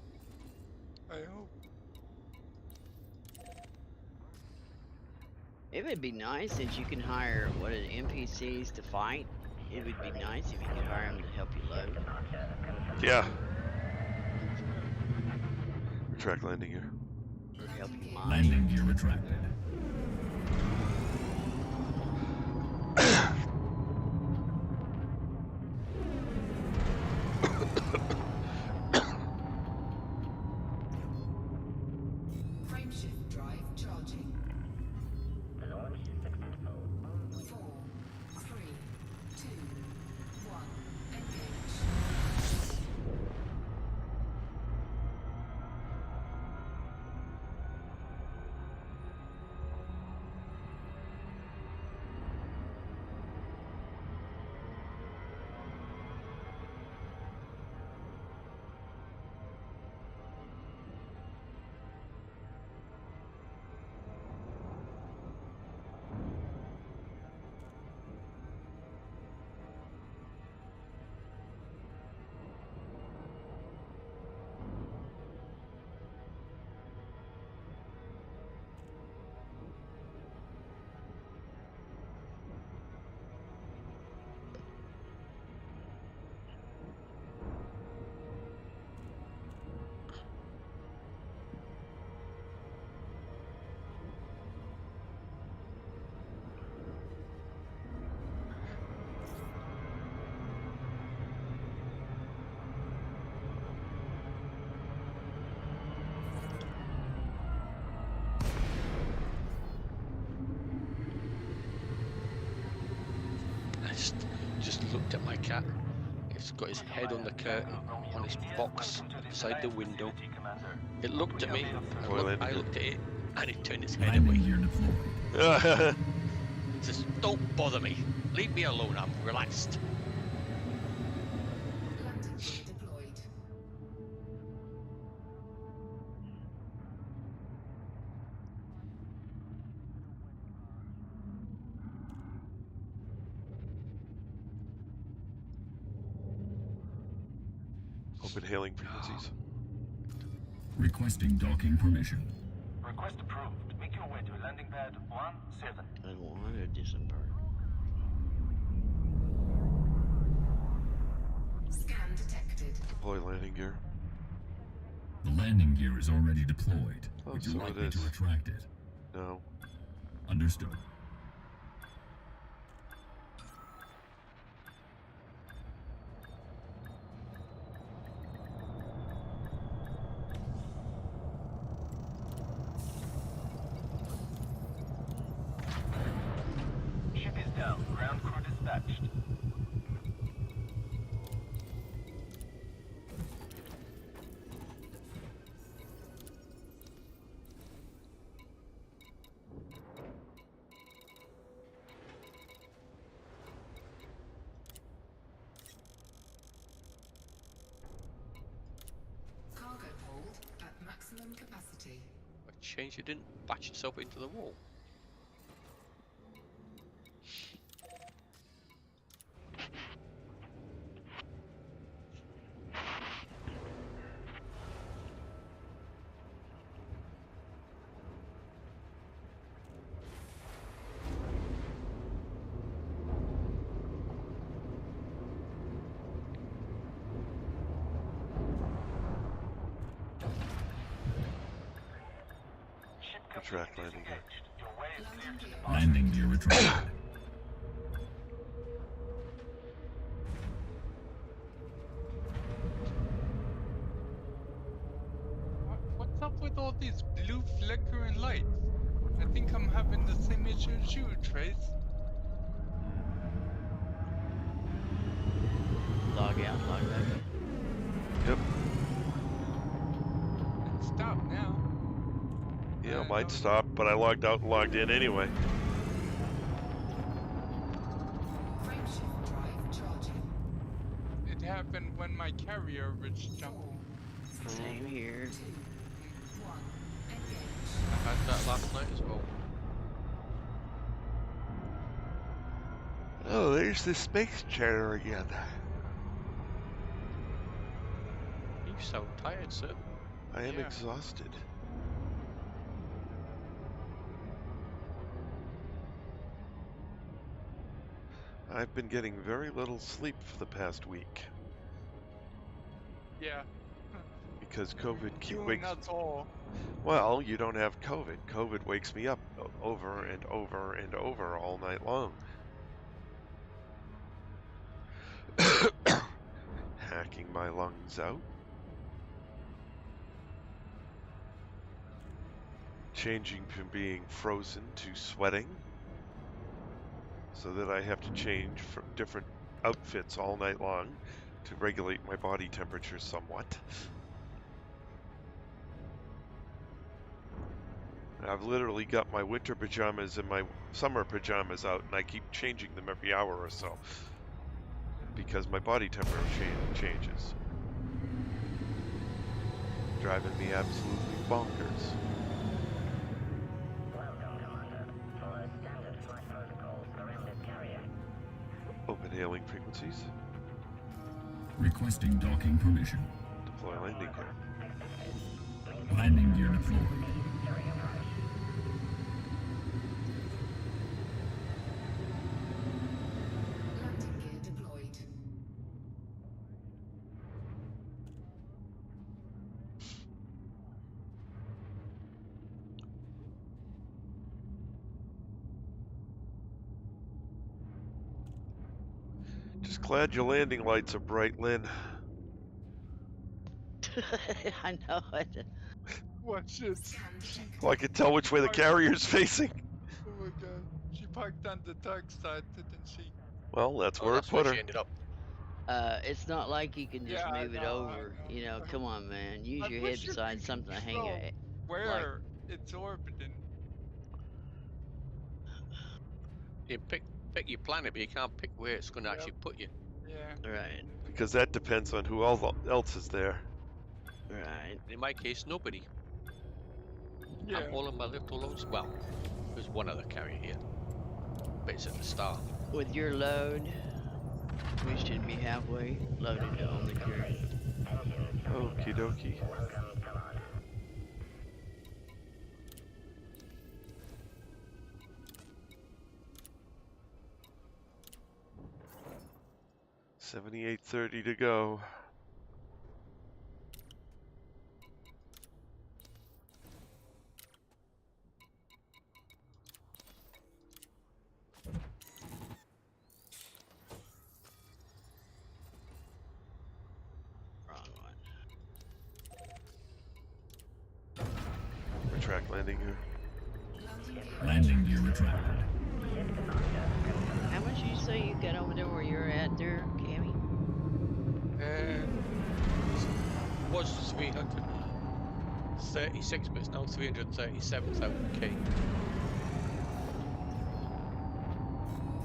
C: I hope.
B: It would be nice since you can hire NPCs to fight. It would be nice if you could hire them to help you load.
A: Yeah. Retract landing gear.
B: Or help you mine.
G: Landing gear retracted.
F: Frameshift drive charging. 4, 3, 2, 1. Engage.
D: cat. It's got his head on the curtain, on his box, beside the window. It looked at me, I looked at it, and it turned its head
G: Landing
D: away.
G: gear deployed.
D: It says, "Don't bother me. Leave me alone. I'm relaxed."
F: Landing gear deployed.
A: Open hailing frequencies.
G: Requesting docking permission.
H: Request approved. Make your way to landing pad 17.
B: I don't want to disembark.
F: Scan detected.
A: Deploy landing gear.
G: The landing gear is already deployed.
A: Oh,
G: Would you
A: so
G: like
A: it
G: me to
A: is.
G: retract it?
A: No.
G: Understood.
H: Ship is down. Ground crew dispatched.
F: Cargo hold at maximum capacity.
D: A change, it didn't batch itself into the wall.
H: Ship
A: Retract
H: completely
A: landing gear.
H: disengaged. Your way is clear to departure.
G: Landing gear retracted.
C: What's up with all these blue flickering lights? I think I'm having the same issue as you, Trace.
B: Log out, log back in.
A: Yep.
C: It stopped now.
A: Yeah,
C: I
A: mine
C: don't-
A: stopped, but I logged out and logged in anyway.
F: Frameshift drive charging.
C: It happened when my carrier reached jump.
B: Same here.
F: 2, 1. Engage.
D: I had that last night as well.
A: Oh, there's the space chatter again.
D: You sound tired, sir.
A: I am
C: Yeah.
A: exhausted. I've been getting very little sleep for the past week
C: Yeah.
A: because COVID
C: You and
A: wakes.
C: us all.
A: Well, you don't have COVID. COVID wakes me up over and over and over all night long. Hacking my lungs out. Changing from being frozen to sweating. So that I have to change from different outfits all night long to regulate my body temperature somewhat. I've literally got my winter pajamas and my summer pajamas out, and I keep changing them every hour or so because my body temperature changes. Driving me absolutely bonkers. Open hailing frequencies.
G: Requesting docking permission.
A: Deploy landing gear.
G: Landing gear deployed.
F: Landing gear deployed.
A: Just glad your landing lights are bright, Lynn.
B: I know it.
C: Watch it.
F: Scan detected.
A: Well, I can tell which way the carrier's facing.
C: Oh my god. She parked on the dark side, didn't she?
A: Well, that's
D: Oh,
A: where
D: that's
A: it put
D: where
A: her.
D: she ended up.
B: It's not like you can just
C: Yeah, I
B: move it
C: know, I
B: over.
C: know.
B: You know, come on, man. Use
C: I
B: your head
C: wish you
B: beside
C: could
B: something to hang your
C: control
B: like.
C: where it's orbiting.
D: You pick your planet, but you can't pick where it's going to actually put you.
C: Yeah.
B: Right.
A: Because that depends on who else is there.
B: Right.
D: In my case, nobody.
C: Yeah.
D: I'm all on my little loads. Well, there's one other carrier here, but it's at the start.
B: With your load, we should be halfway loaded to only carry.
A: Okie dokie. $78.30 to go.
B: Wrong one.
A: Retract landing here.
G: Landing gear retracted.
B: How much did you say you got over there where you're at there, Cammy?
D: Was 336, but it's now 337,000 K.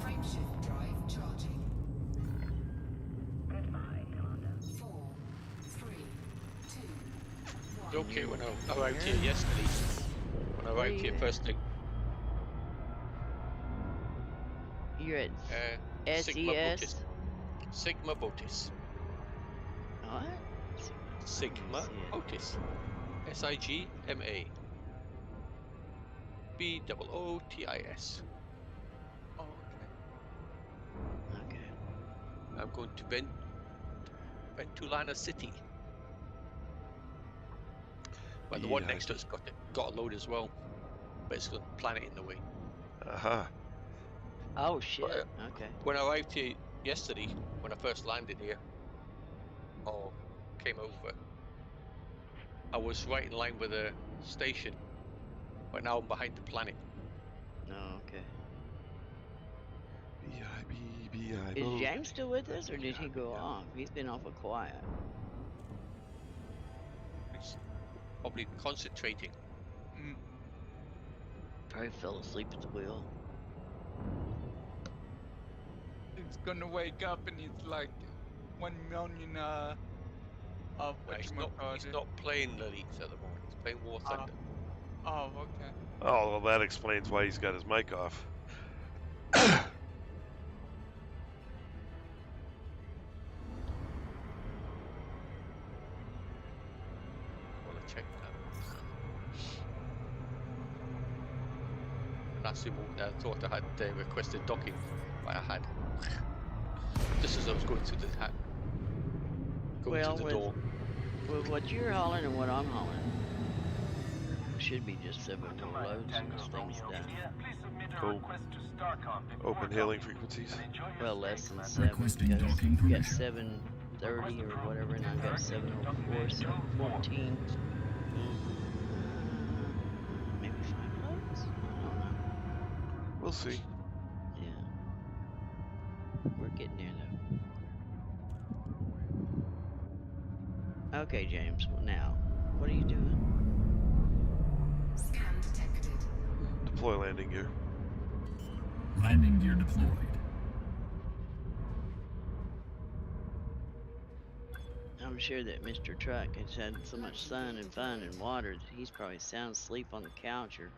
F: Frameshift drive charging. Goodbye, Commander. 4, 3, 2, 1.
D: Okay, when I arrived here yesterday, when I arrived here first thing,
B: You're at
D: Sigma
B: SES?
D: Botis. Sigma Botis.
B: What?
D: Sigma Botis. SIGMA. BOOTIS.
C: Oh,
B: Okay.
D: I'm going to Ventulana City. But the one next to it's got a load as well, but it's got a planet in the way.
A: Aha.
B: Oh shit.
D: But,
B: Okay.
D: when I arrived here yesterday, when I first landed here, or came over, I was right in line with the station, but now I'm behind the planet.
B: Oh, okay.
A: B-I-B-B-I.
B: Is James still with us, or did he go off? He's been awful quiet.
D: He's probably concentrating.
B: Probably fell asleep at the wheel.
C: He's gonna wake up and he's like 1 million of
D: He's not playing the leagues at the moment. He's playing War Thunder.
C: Oh, okay.
A: Oh, well, that explains why he's got his mic off.
D: Well, I checked that. And that's the moment I thought I had requested docking, but I had. Just as I was going through the door.
B: With what you're hauling and what I'm hauling, should be just 7 more loads and this thing's done.
A: Cool. Open hailing frequencies.
B: Well, less than 7.
G: Requesting
B: Because
G: docking
B: you got
G: permission.
B: 730 or whatever, and I've got 704, so 14. Maybe 5 loads? I don't know.
A: We'll see.
B: Yeah. We're getting there, though. Okay, James, well, now, what are you doing?
F: Scan detected.
A: Deploy landing gear.
G: Landing gear deployed.
B: I'm sure that Mr. Truck has had so much sun and fun and water that he's probably sound asleep on the couch or...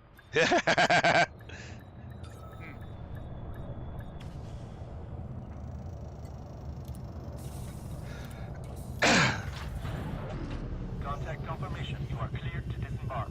H: Contact confirmation. You are cleared to disembark.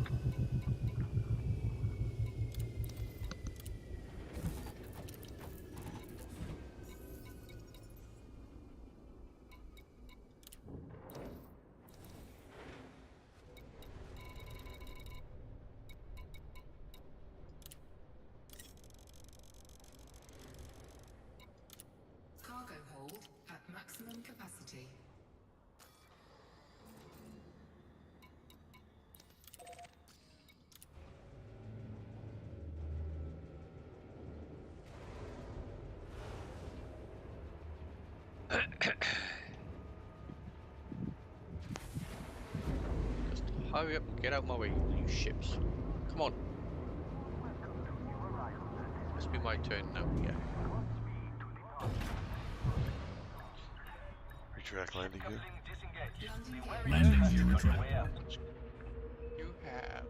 D: Hurry up and get out my way, you ships. Come on. Must be my turn now, yeah.
A: Retract landing gear.
G: Landing gear retract.
C: You have.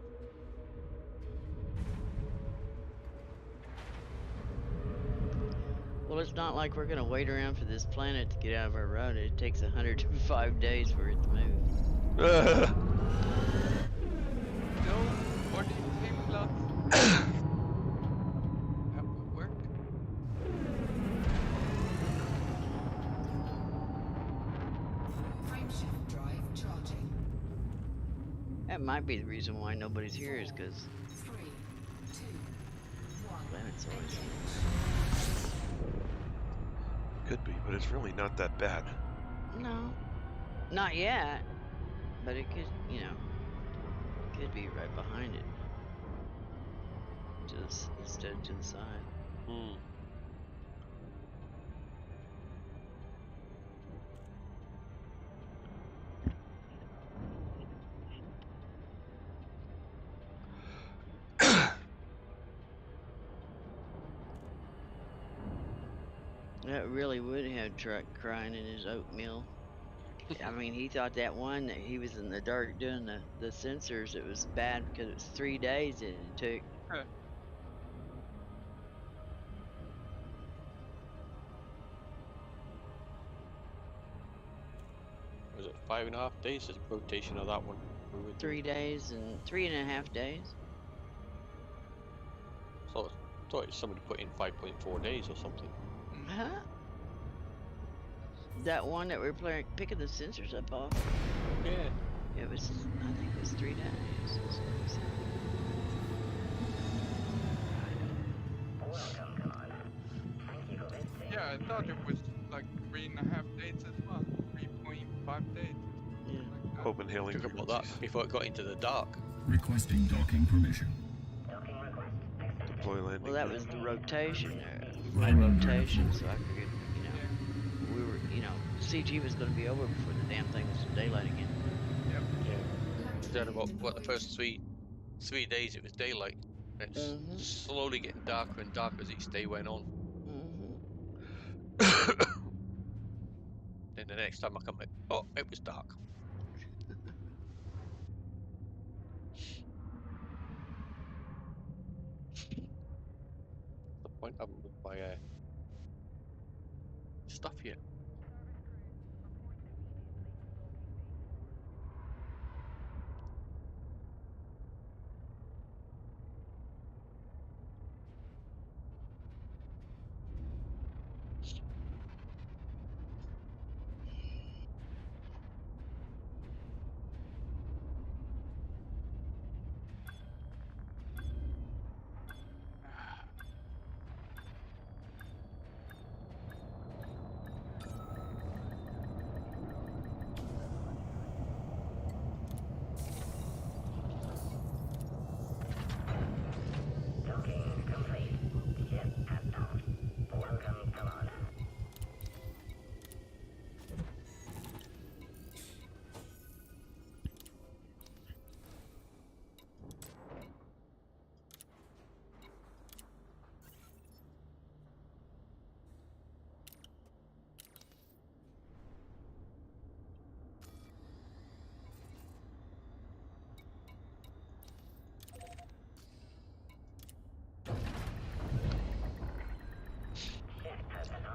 B: Well, it's not like we're gonna wait around for this planet to get out of our road. It takes 105 days for it to move.
C: No, what do you think, lads? That would work.
F: Frameshift drive charging.
B: That might be the reason why nobody's here, is because
F: 3, 2, 1.
B: planet's always here.
A: Could be, but it's really not that bad.
B: No, not yet. But it could, you know, could be right behind it. Just instead to the side.
A: Hmm.
B: That really would have Truck crying in his oatmeal. I mean, he thought that one that he was in the dark doing the sensors, it was bad because it was 3 days that it took.
C: Huh.
D: Was it 5.5 days? Is the rotation of that one?
B: 3 days and 3.5 days.
D: So I thought somebody put in 5.4 days or something.
B: Huh? That one that we're picking the sensors up off.
D: Yeah.
B: It was, I think it was 3 days. That's what he said.
C: Yeah, I thought it was like 3.5 days as well. 3.5 days.
B: Yeah.
C: Like that.
A: Open hailing
D: Took about that
A: frequencies.
D: before it got into the dark.
G: Requesting docking permission.
A: Deploy landing
B: Well, that
A: gear.
B: was the rotation, full
G: Landing gear
B: rotation,
G: deployed.
B: so I figured, you know, we were, you know, CG was going to be over before the damn thing was daylight again.
D: Yeah. Then about what the first three days it was daylight. It's
B: Mhm.
D: slowly getting darker and darker as each day went on.
B: Mhm.
D: Then the next time I come back, oh, it was dark. The point I haven't moved my stuff yet.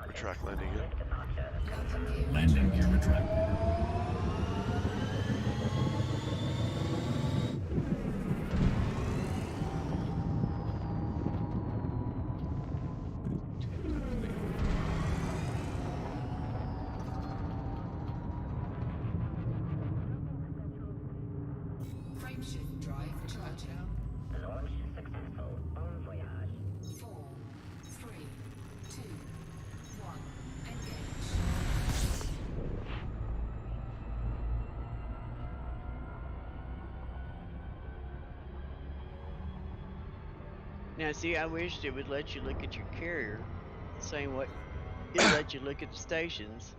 A: Retract landing gear.
G: Landing gear retracted.
F: Frameshift drive charging.
H: Launch successful. Bon voyage.
F: 4, 3, 2, 1. Engage.
B: Now, see, I wished it would let you look at your carrier, same way it let you look at the stations.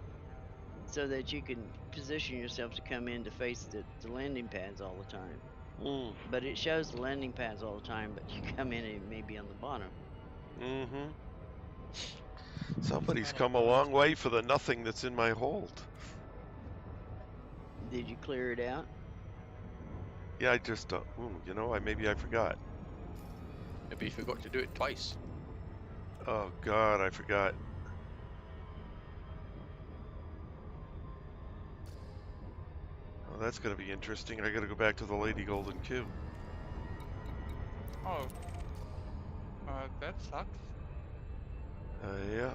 B: so that you can position yourself to come in to face the landing pads all the time.
A: Mm.
B: But it shows the landing pads all the time, but you come in and it may be on the bottom.
A: Mm-hmm. Somebody's
I: Not a
A: come a
I: lot.
A: long way for the nothing that's in my hold.
B: Did you clear it out?
A: Yeah, I just, you know, maybe I forgot.
D: Maybe you forgot to do it twice.
A: Oh God, I forgot. Oh, that's gonna be interesting. I gotta go back to the Lady Golden Q.
C: Oh. That sucks.
A: Yeah.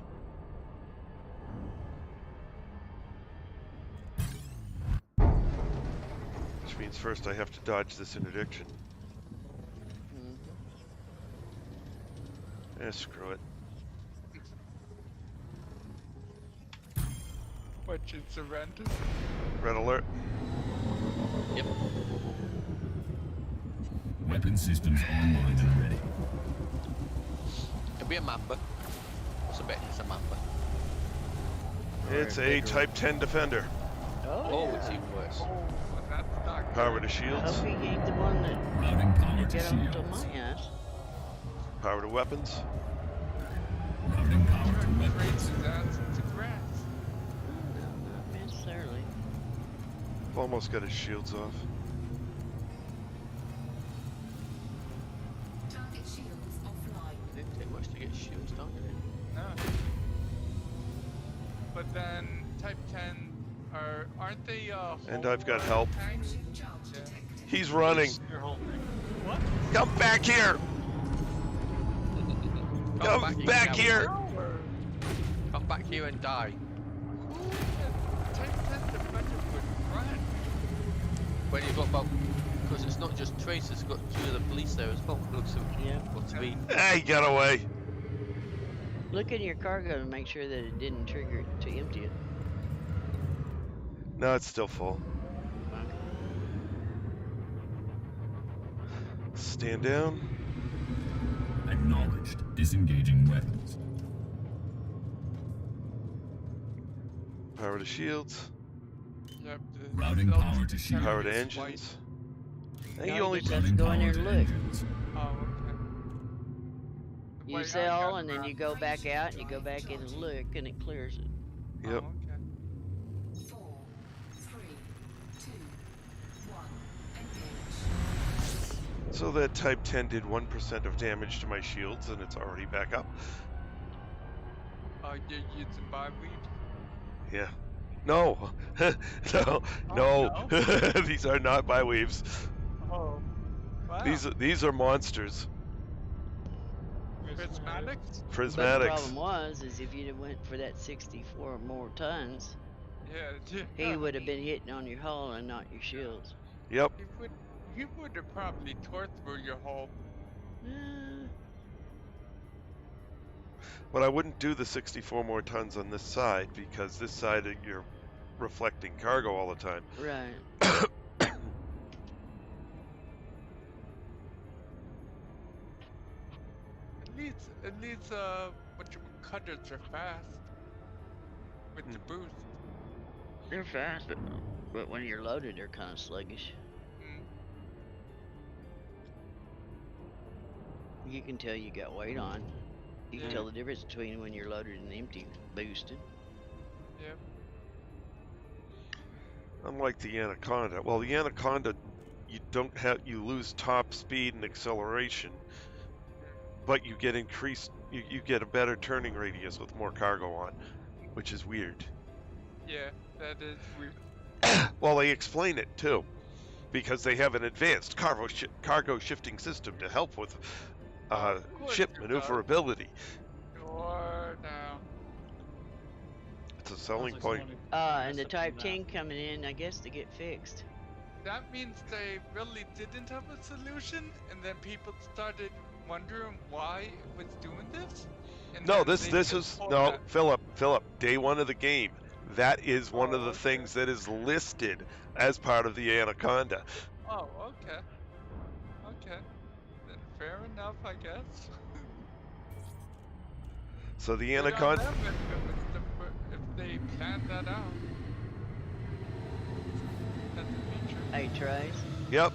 A: Which means first I have to dodge this interdiction.
B: Mm-hmm.
A: Screw it.
C: What, you surrender?
A: Red alert.
D: Yep.
G: Weapon systems online and ready.
D: It'll be a Mamba. What's a bet? It's a Mamba.
A: It's a
B: bigger
A: Type 10 Defender.
D: Oh, it's even worse.
C: Oh, that's not
A: Power
C: good.
A: to shields.
B: Hope he ain't the one that
G: Routing power to
B: got onto
G: shields.
B: my ass.
A: Power to weapons.
G: Routing power to
C: Trade
G: weapons.
C: his ass into grass.
B: No, not necessarily.
A: Almost got his shields off.
F: Target shields offline.
D: Didn't take much to get shields down, did it?
C: No. But then Type 10 aren't they
A: And
C: hull
A: I've got help.
C: tanks?
F: Friendship charge
C: Yeah.
F: detected.
A: He's running.
C: What?
A: Come back here. Come
D: you
A: back
D: coward.
A: here.
D: Come back here and die.
C: Type 10 defender would run.
D: When you've got about, because it's not just Trace, it's got 2 of the police there as well. Looks like,
B: Yeah.
D: or 3.
A: He got away.
B: Look in your cargo to make sure that it didn't trigger it to empty it.
A: No, it's still full.
B: Okay.
A: Stand down.
G: Acknowledged. Disengaging weapons.
A: Power to shields.
C: Yep.
G: Routing power to shields.
A: Power to engines. And
B: No,
A: you only
B: just have to
G: Routing
B: go in
G: power
B: there and
G: to
B: look.
G: engines.
C: Oh, okay.
B: You
C: Wait, I
B: sell
C: got
B: and then you go back out and you go back in and look and it clears it.
C: Oh,
A: Yep.
C: okay.
F: 4, 3, 2, 1. Engage.
A: So that Type 10 did 1% of damage to my shields, and it's already back up.
C: You're using bi-weave?
A: Yeah. No. No.
C: Oh,
A: No. These are not bi-weaves.
C: Oh. Wow.
A: These are monsters.
C: Prismatics?
B: But the
A: Prismatics.
B: problem was, is if you'd have went for that 64 or more tons,
C: Yeah.
B: he would have been hitting on your hull and not your shields.
A: Yep.
C: He would have probably tore through your hull.
A: But I wouldn't do the 64 more tons on this side, because this side you're reflecting cargo all the time.
B: Right.
C: At least, what you cutters are fast. With the boost.
B: They're fast, but when you're loaded, they're kind of sluggish.
C: Mm.
B: You can tell you got weight on. You can
C: Yeah.
B: tell the difference between when you're loaded and empty, boosted.
C: Yep.
A: Unlike the Anaconda. Well, the Anaconda, you lose top speed and acceleration, but you get you get a better turning radius with more cargo on, which is weird.
C: Yeah, that is weird.
A: Well, they explain it too, because they have an advanced cargo shifting system to help with
C: Of course
A: ship
C: it does.
A: maneuverability.
C: Sure now.
A: It's a selling point.
B: And the Type 10 coming in, I guess, to get fixed.
C: That means they really didn't have a solution, and then people started wondering why it was doing this? And
A: No,
C: then
A: this
C: they
A: this
C: just
A: is
C: pulled
A: no,
C: that.
A: Philip. Day one of the game. That is one of the
C: okay.
A: things that is listed as part of the Anaconda.
C: Oh, okay. Okay. Then fair enough, I guess.
A: So the
C: Good on
A: Anaconda.
C: them if they planned that out.
B: Hey, Trace,
A: Yep.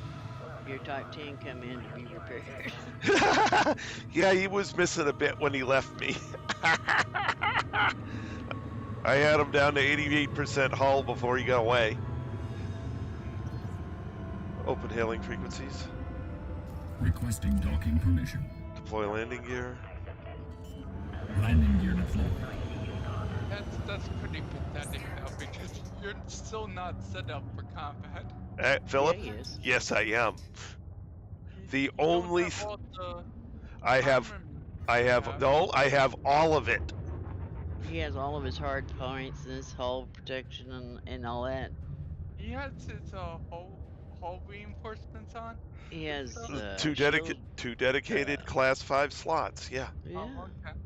B: your Type 10 come in to be repaired.
A: Yeah, he was missing a bit when he left me. I had him down to 88% hull before he got away. Open hailing frequencies.
G: Requesting docking permission.
A: Deploy landing gear.
G: Landing gear deployed.
C: That's pretty pathetic though, because you're still not set up for combat.
A: Philip?
B: Yeah, he is.
A: Yes, I am. The
C: You
A: only
C: don't have all the
A: I have
C: armament.
A: no, I have all of it.
B: He has all of his hard points and his hull protection and all that.
C: He has his hull reinforcements on.
B: He has
A: Two
B: shield.
A: dedicated class 5 slots. Yeah.
B: Yeah.
C: Oh, okay.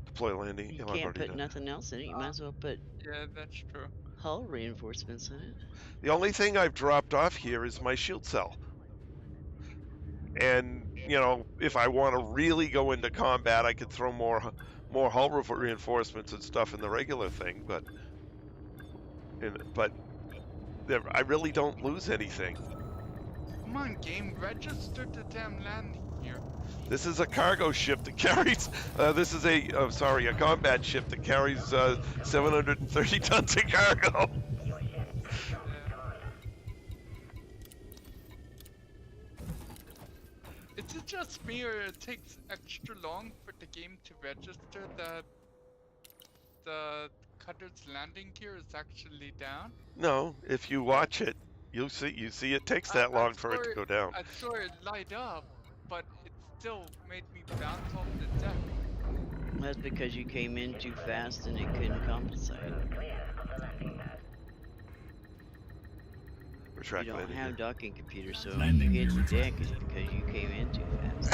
A: Deploy landing.
B: You
A: Yeah, I've
B: can't
A: already
B: put
A: done.
B: nothing else in it. You might as well put
C: Yeah, that's true.
B: hull reinforcements in it.
A: The only thing I've dropped off here is my shield cell. And, you know, if I want to really go into combat, I could throw more hull reinforcements and stuff in the regular thing, but I really don't lose anything.
C: Come on, game, register the damn landing gear.
A: This is a cargo ship that carries. This is a combat ship that carries 730 tons of cargo.
C: Is it just me, or it takes extra long for the game to register that the cutter's landing gear is actually down?
A: No, if you watch it, you see it takes that long for it to go down.
C: I saw it light up, but it still made me bounce off the deck.
B: That's because you came in too fast and it couldn't compensate.
A: Retract
B: You don't
A: landing
B: have
A: gear.
B: docking computers, so
G: Landing
B: you hit
G: gear
B: your deck
G: retracted.
B: is because you came in too fast.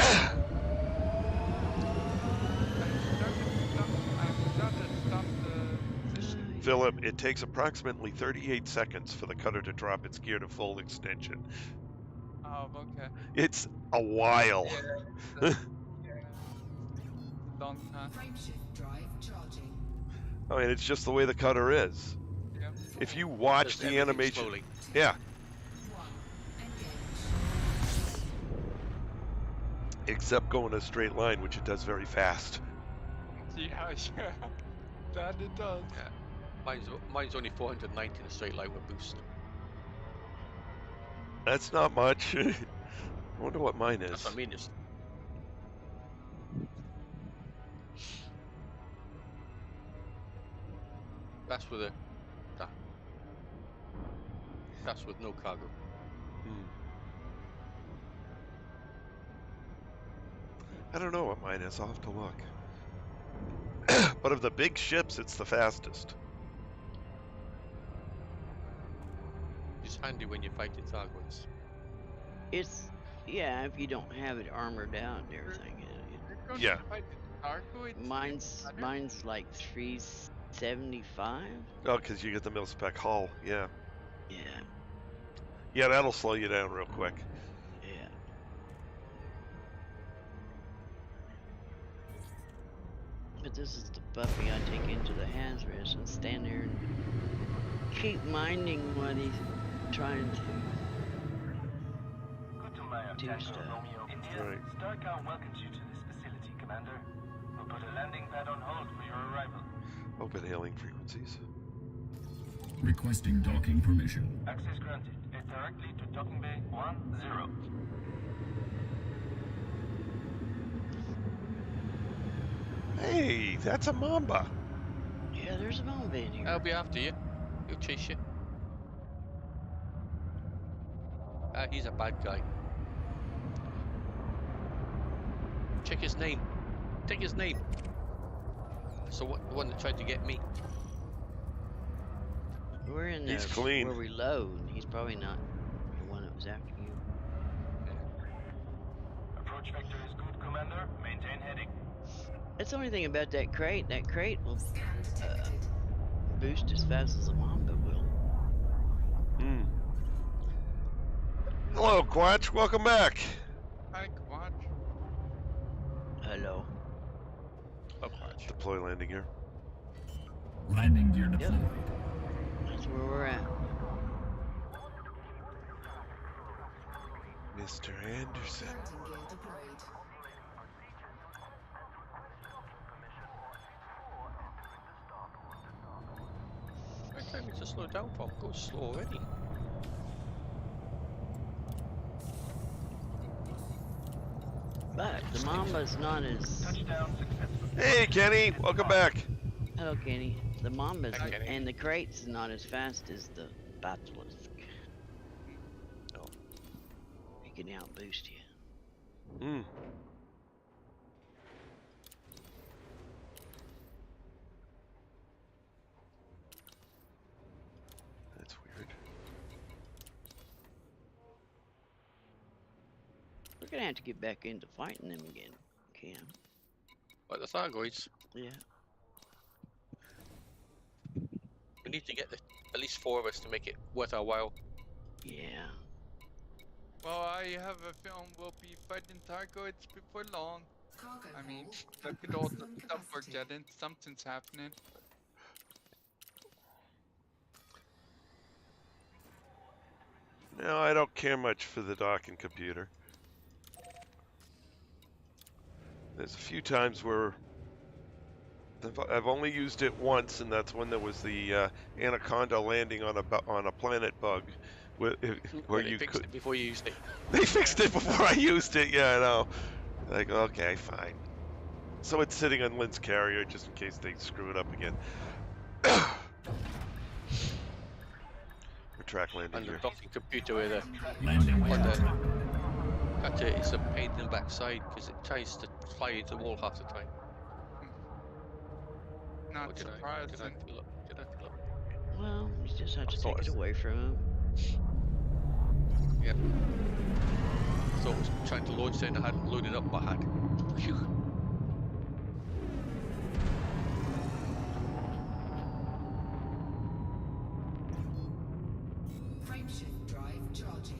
C: I'm starting to stop the position.
A: Philip, it takes approximately 38 seconds for the cutter to drop its gear to full extension.
C: Oh, okay.
A: It's a while.
C: Yeah. Long time.
F: Frameshift drive charging.
A: I mean, it's just the way the cutter is.
C: Yeah.
A: If you watch
D: Does
A: the
D: everything
A: animation,
D: slowly.
A: yeah,
F: 1. Engage.
A: except going a straight line, which it does very fast.
C: Yeah, yeah. That it does.
D: Yeah. Mine's only 490 in a straight line with boost.
A: That's not much. I wonder what mine
D: That's
A: is.
D: what I mean. It's that's with that's with no cargo.
A: I don't know what mine is. I'll have to look. But of the big ships, it's the fastest.
D: It's handy when you're fighting Targoids.
B: It's, yeah, if you don't have it armored out and everything.
C: You're going
A: Yeah.
C: to fight the Targoids?
B: Mine's like 375.
A: Oh, because you get the mil-spec hull. Yeah.
B: Yeah,
A: Yeah, that'll slow you down real quick.
B: yeah. But this is the puppy I take into the Hazardous and stand there and keep minding what he's trying to
H: Good to Maya,
B: do
H: Tango
B: stuff.
H: Romeo India.
A: Right.
H: Starcar welcomes you to this facility, Commander. We'll put a landing pad on hold for your arrival.
A: Open hailing frequencies.
G: Requesting docking permission.
H: Access granted. Head directly to docking bay 10.
A: Hey, that's a Mamba.
B: Yeah, there's a Mamba in here.
D: I'll be after you. He'll chase you. He's a bad guy. Check his name. Take his name. So what? The one that tried to get me.
B: We're in
A: He's
B: the
A: clean.
B: where we load. He's probably not the one that was after you.
H: Approach vector is good, Commander. Maintain heading.
B: That's the only thing about that crate. That crate will
F: Scan detected.
B: boost as fast as a Mamba will.
A: Hmm. Hello, Quatch. Welcome back.
C: Hi, Quad.
B: Hello.
D: Oh, Quatch.
A: Deploy landing gear.
G: Landing gear deployed.
B: That's where we're at.
A: Mr. Anderson.
F: Landing gear deployed.
D: Where do I need to slow down from? Go slow already.
B: But the Mamba's not as.
H: Touchdown successful.
A: Hey, Kenny, welcome back.
B: Hello, Kenny. The Mamba's
D: Hi, Kenny.
B: and the crates is not as fast as the Basilisk.
D: No.
B: It can outboost you.
A: Hmm. That's weird.
B: We're gonna have to get back into fighting them again, Cam.
D: But the Thargoids,
B: Yeah.
D: we need to get at least 4 of us to make it worth our while.
B: Yeah.
C: Well, I have a feeling we'll be fighting Thargoids before long.
F: Cargo
C: I mean,
F: hold
C: look
F: at
C: at all the
F: maximum
C: stuff we're
F: capacity.
C: getting. Something's happening.
A: No, I don't care much for the docking computer. There's a few times where I've only used it once, and that's when there was the Anaconda landing on a planet bug, where
D: They
A: you
D: fixed
A: could.
D: it before you used it.
A: They fixed it before I used it. Yeah, I know. Like, okay, fine. So it's sitting on Lynn's carrier just in case they screw it up again. We're track landing
D: And the
A: here.
D: docking computer with a
G: Landing
D: on
G: gear
D: the
G: deployed.
D: cutter, it's a pain in the backside because it tries to fly into the wall half the time.
C: Not
D: Or did I
C: surprising.
D: feel it? Did I feel it?
B: Well, you just have
D: I
B: to
D: thought
B: take it
D: it's-
B: away from him.
D: Yeah. I thought it was trying to launch it and I hadn't loaded up my had. Phew.
F: Frameshift drive charging.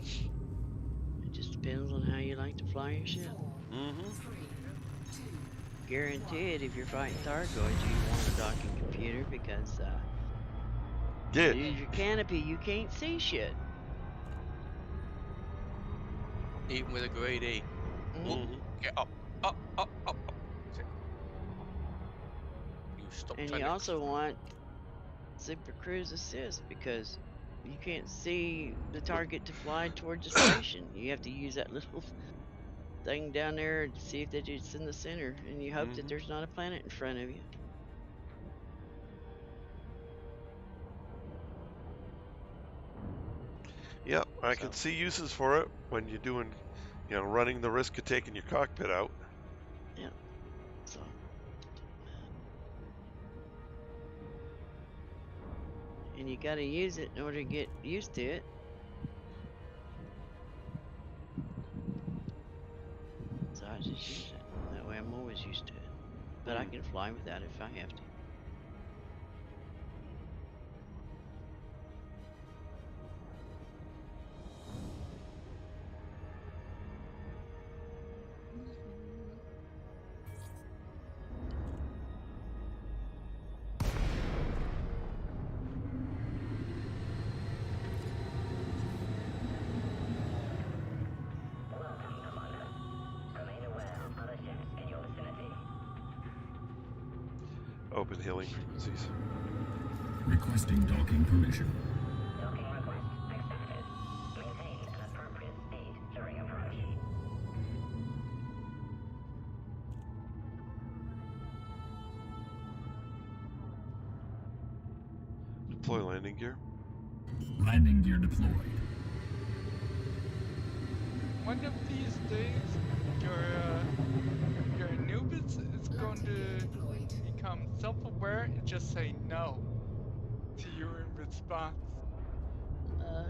B: It just depends on how you like to fly your ship.
F: 4,
A: Mm-hmm.
F: 3, 2.
B: Guaranteed, if you're fighting Thargoids, you want a docking computer because
A: Yeah.
B: lose your canopy, you can't see shit.
D: Even with a grade A.
A: Mm-hmm.
D: Get up, up, up, up, up. That's it. You stop
B: And
D: trying
B: you
D: to
B: also want Super Cruise Assist because you can't see the target to fly towards the station. You have to use that little thing down there to see if it's in the center, and you hope that
A: Mhm.
B: there's not a planet in front of you.
A: Yep, I can
B: So-
A: see uses for it when you're doing, running the risk of taking your cockpit out.
B: So and you got to use it in order to get used to it. So I just use it. That way I'm always used to it. But I can fly without it if I have to.
A: Open hailing frequencies.
G: Requesting docking permission.
A: Deploy landing gear.
G: Landing gear deployed.
C: One of these days, your Anubis is going to
F: Deployed.
C: become self-aware and just say no to you in response.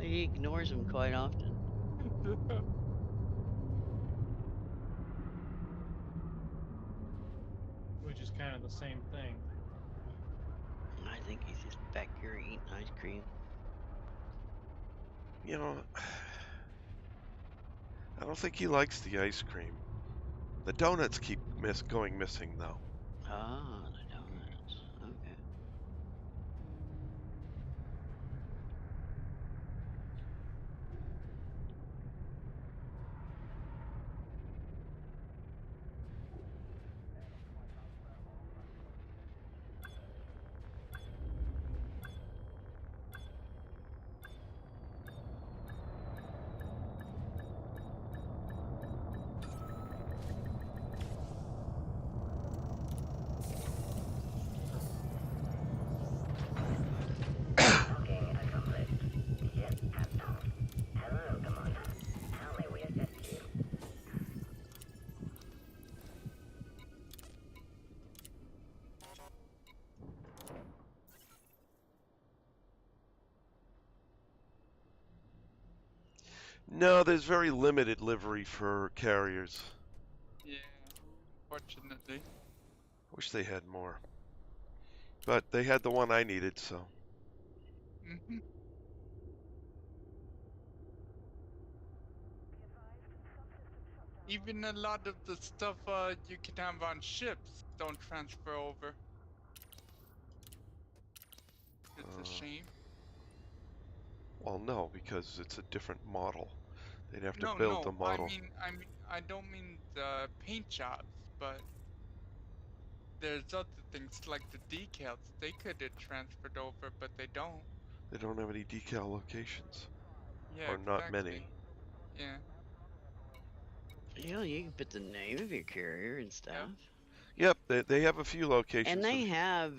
B: He ignores them quite often.
I: Which is kind of the same thing.
B: I think he's just back here eating ice cream.
A: I don't think he likes the ice cream. The donuts keep going missing, though.
B: Ah, the donuts. Okay.
A: No, there's very limited livery for carriers.
C: Yeah, fortunately.
A: Wish they had more. But they had the one I needed, so.
C: Mm-hmm. Even a lot of the stuff you can have on ships don't transfer over. It's a shame.
A: Well, no, because it's a different model. They'd have to
C: No,
A: build the
C: no.
A: model.
C: I don't mean the paint jobs, but there's other things like the decals. They could have transferred over, but they don't.
A: They don't have any decal locations.
C: Yeah,
A: Or not many.
C: exactly. Yeah.
B: Hell, you can put the name of your carrier and stuff.
A: Yep, they have a few locations.
B: And
A: for
B: they
A: the-
B: have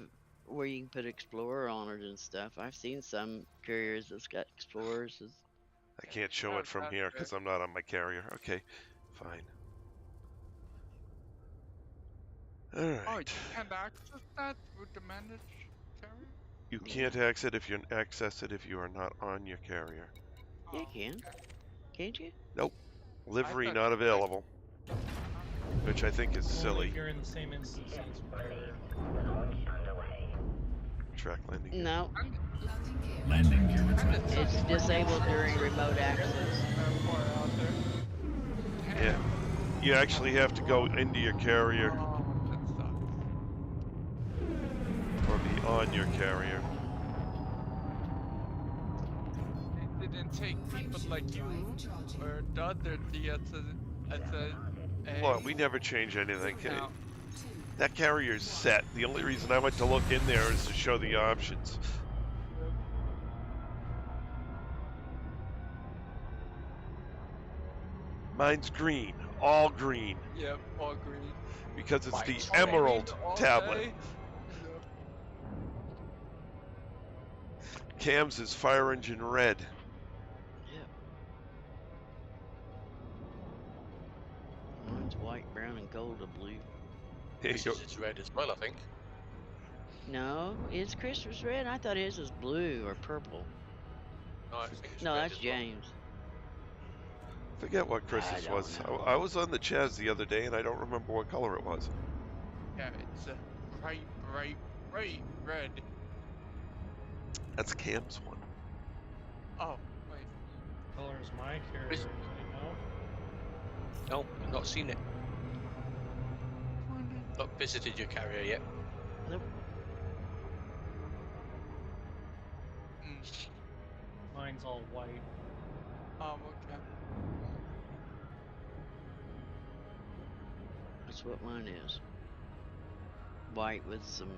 B: where you can put Explorer on it and stuff. I've seen some carriers that's got Explorers.
A: I can't show
C: Oh,
A: it from
C: that's
A: here
C: good.
A: because I'm not on my carrier. Okay, fine. All
C: Oh,
A: right.
C: you can't access that with the managed carrier?
A: You can't access it if you are not on your carrier.
B: Yeah, you
C: Oh,
B: can.
C: okay.
B: Can't you?
A: Nope. Livery
C: thought
A: not
C: you could.
A: available. Which I think is
I: Only
A: silly.
I: if you're in the same instance as your carrier.
A: Track landing gear.
B: No,
G: Landing gear retracted.
B: it's disabled during remote access.
C: Far out there.
A: Yeah. You actually have to go into your carrier
C: Oh, that sucks.
A: or be on your carrier.
C: It didn't take people like you or the other DS as a
A: Well, we never change anything.
C: No.
A: That carrier's set. The only reason I went to look in there is to show the options. Mine's green, all green,
C: Yep, all green.
A: because it's the
D: Mine's
A: emerald
C: All
A: tablet.
C: day. Yep.
A: Cam's is fire engine red.
B: Yep. Mine's white, brown, and gold, I believe.
A: There you
D: This
A: go.
D: is its red as well, I think.
B: No, it's Christmas red. I thought his was blue or purple.
D: No, I think it's
B: No,
D: red
B: that's
D: as well.
B: James.
A: Forget what Chris's
B: don't
A: was.
B: know.
A: I was on the Chaz the other day and I don't remember what color it was.
C: Yeah, it's a bright, bright, bright red.
A: That's Cam's one.
C: Oh, wait.
I: Color's my carrier,
D: Chris-
I: is it no?
D: No, I've not seen it. Not visited your carrier yet.
B: Nope.
I: Mine's all white.
C: Okay.
B: That's what mine is. White with some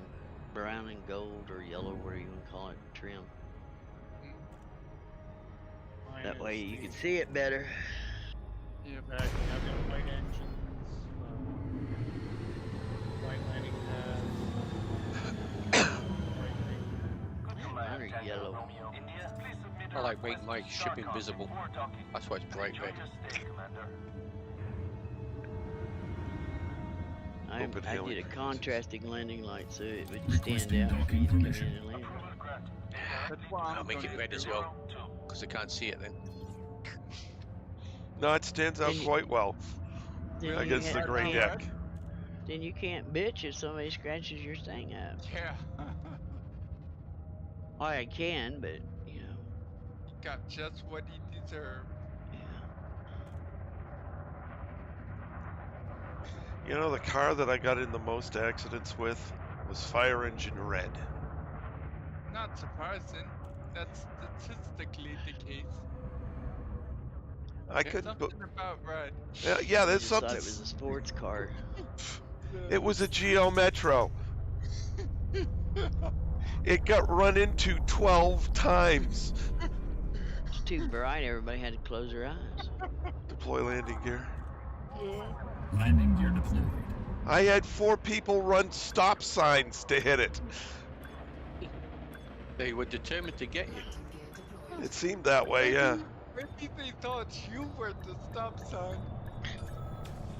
B: brown and gold or yellow, whatever you want to call it, trim.
I: Mine
B: That
I: is
B: way you
I: the-
B: can see it better.
C: Yep.
I: Exactly. I've got white engines, white landing pads, white wing.
B: Mine are yellow.
H: India, please submit
D: I
H: a
D: like making
H: request
D: my
H: to
D: ship
H: SARCOM
D: invisible.
H: before docking.
D: That's why it's bright
H: Enjoy
D: red.
H: your stay, Commander.
B: I
A: Open
B: did
A: hailing
B: a
A: frequencies.
B: contrasting landing light so it would stand
G: Requesting
B: out for
G: docking
B: you to come
G: permission.
B: in and land.
H: Approval granted.
C: That's why
D: I'll
C: I'm
D: make it
C: gonna
D: red
C: do
D: as well, because I can't see it then.
A: No, it stands out
B: Then you-
A: quite well
B: Then
A: against
B: you
A: the
B: ha-
A: gray
B: can't-
A: deck.
B: Then you can't bitch if somebody scratches your thing up.
C: Yeah.
B: Well, I can, but you know,
C: He got just what he deserved.
B: yeah.
A: You know, the car that I got in the most accidents with was fire engine red.
C: Not surprising. That's statistically the case.
A: I
C: There's
A: couldn't.
C: something about red.
A: Yeah,
B: You
A: there's
B: just
A: something.
B: thought it was a sports car.
A: It was a Geo Metro. It got run into 12 times.
B: It's too bright. Everybody had to close their eyes.
A: Deploy landing gear.
G: Landing gear deployed.
A: I had 4 people run stop signs to hit it.
D: They were determined to get you.
A: It seemed that way, yeah.
C: Maybe they thought you were the stop sign.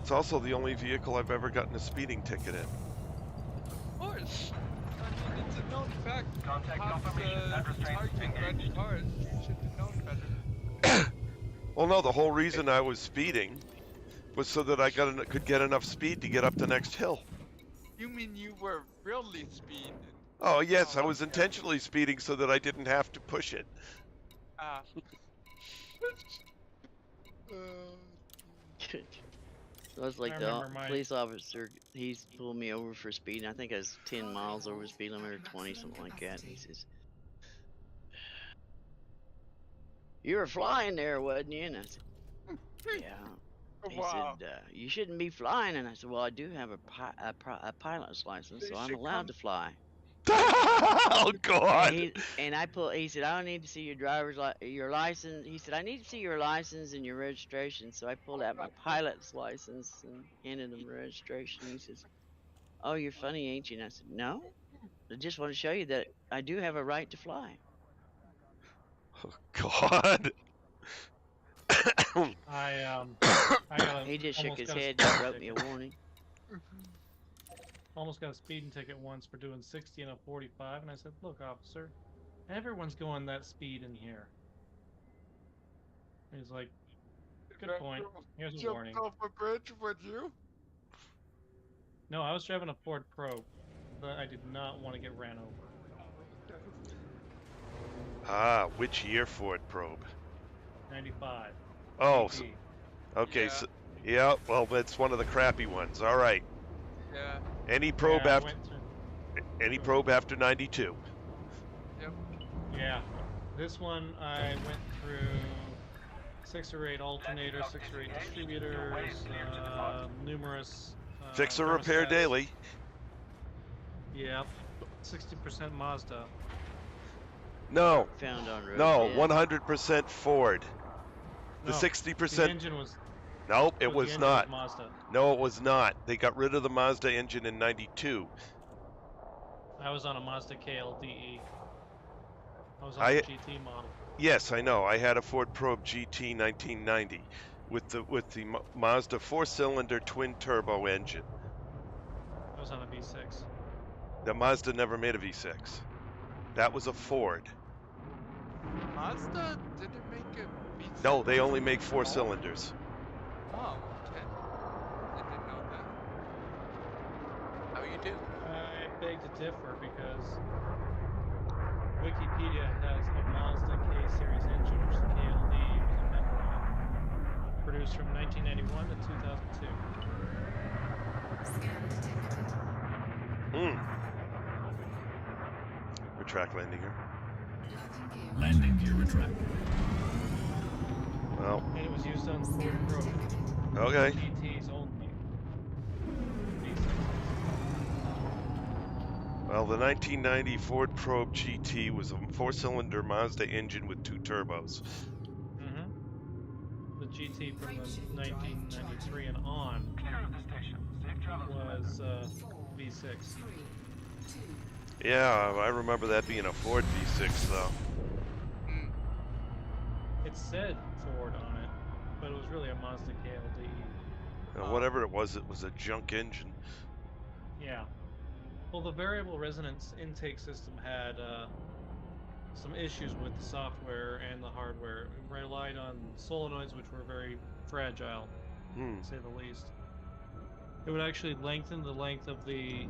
A: It's also the only vehicle I've ever gotten a speeding ticket in.
C: Of course. I mean, it's a known fact.
H: Contact
C: Cops,
H: confirmation. That restraint
C: target
H: engaged.
C: red cars should have known better.
A: Well, no, the whole reason I was speeding was so that I could get enough speed to get up the next hill.
C: You mean you were really speeding?
A: Oh, yes, I
C: Oh,
A: was
C: okay.
A: intentionally speeding so that I didn't have to push it.
C: Ah.
B: So it's like
I: I
B: the
I: remember my
B: police officer, he's pulled me over for speeding. I think I was 10 miles over the speed limit or 20, something like that. And he says, "You were flying there, wasn't you?" And I said, "Yeah." He
C: Wow.
B: said, "You shouldn't be flying." And I said, "Well, I do have a pilot's license,
C: They
B: so I'm
C: should
B: allowed
C: come-
B: to fly."
A: Oh, God.
B: He said, "I don't need to see your license." He said, "I need to see your license and your registration." So I pulled out my pilot's license and handed him the registration. He says, "Oh, you're funny, ain't you?" And I said, "No, I just want to show you that I do have a right to fly."
A: Oh, God.
I: I got
B: He just shook
I: almost
B: his
I: got a
B: head
I: speeding
B: and wrote me a
I: ticket.
B: warning.
I: Almost got a speeding ticket once for doing 60 and a 45, and I said, "Look, officer, everyone's going that speed in here." And he's like, "Good point. Here's a
C: Jumped
I: warning."
C: off a bridge with you?
I: No, I was driving a Ford Probe, but I did not want to get ran over.
A: Ah, which year Ford Probe?
I: 95.
A: Oh,
I: GT.
A: okay.
C: Yeah.
A: So, yeah, well, that's one of the crappy ones. All right.
C: Yeah.
A: Any probe
I: Yeah, I
A: after
I: went through.
A: any probe after 92.
C: Yep.
I: Yeah, this one I went through 6 or 8 alternators, 6 or 8 distributors, numerous
A: Fix or repair
I: thermostats.
A: daily.
I: Yeah, 60% Mazda.
A: No,
B: Found on road.
A: no,
B: dead.
A: 100% Ford. The
I: No,
A: 60%.
I: The engine was.
A: Nope, it
I: the
A: was
I: engine
A: not.
I: Was Mazda.
A: No, it was not. They got rid of the Mazda engine in 92.
I: I was on a Mazda KLDE. I was on the GT model.
A: Yes, I know. I had a Ford Probe GT 1990 with the Mazda 4-cylinder twin turbo engine.
I: I was on a V6.
A: The Mazda never made a V6. That was a Ford.
C: Mazda didn't make a V6?
A: No, they only make 4 cylinders.
C: Oh, okay. I didn't know that.
D: How you do?
I: I beg to differ because Wikipedia has a Mazda K-Series engine, which the KLD was a member on, produced from 1991 to 2002.
F: Scan detected.
A: Retract landing gear.
G: Landing gear retract.
A: Well,
I: And it was used on Ford Probe.
A: okay.
I: GTs only.
A: Well, the 1990 Ford Probe GT was a 4-cylinder Mazda engine with 2 turbos.
I: The GT from the 1993 and on
H: Clear of the station. Safe travel.
I: was V6.
A: Yeah, I remember that being a Ford V6 though.
I: It said Ford on it, but it was really a Mazda KLD.
A: Whatever it was a junk engine.
I: Yeah. Well, the variable resonance intake system had some issues with the software and the hardware. It relied on solenoids, which were very fragile, to say the least. It would actually lengthen the length of the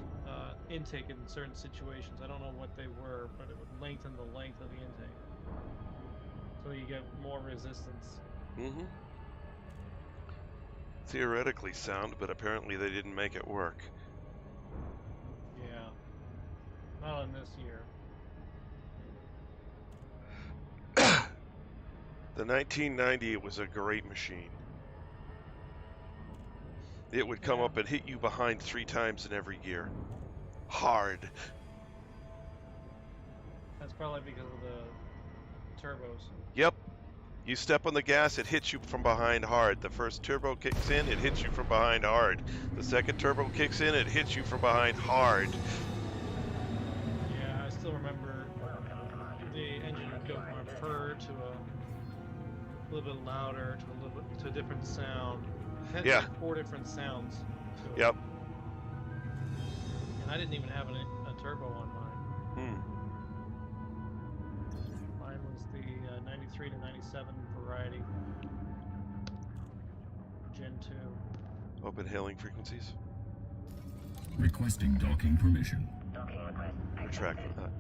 I: intake in certain situations. I don't know what they were, but it would lengthen the length of the intake. So you get more resistance.
A: Mm-hmm. Theoretically sound, but apparently they didn't make it work.
I: Yeah. Not in this year.
A: The 1990, it was a great machine. It would come up and hit you behind 3 times in every gear. Hard.
I: That's probably because of the turbos.
A: Yep. You step on the gas, it hits you from behind hard. The first turbo kicks in, it hits you from behind hard. The second turbo kicks in, it hits you from behind hard.
I: Yeah, I still remember the engine would go from a purr to a little bit louder to a different sound. It had
A: Yeah.
I: like 4 different sounds to it.
A: Yep.
I: And I didn't even have a turbo on mine. Mine was the 93 to 97 variety. Gen 2.
A: Open hailing frequencies.
G: Requesting docking permission.
A: Retract. No.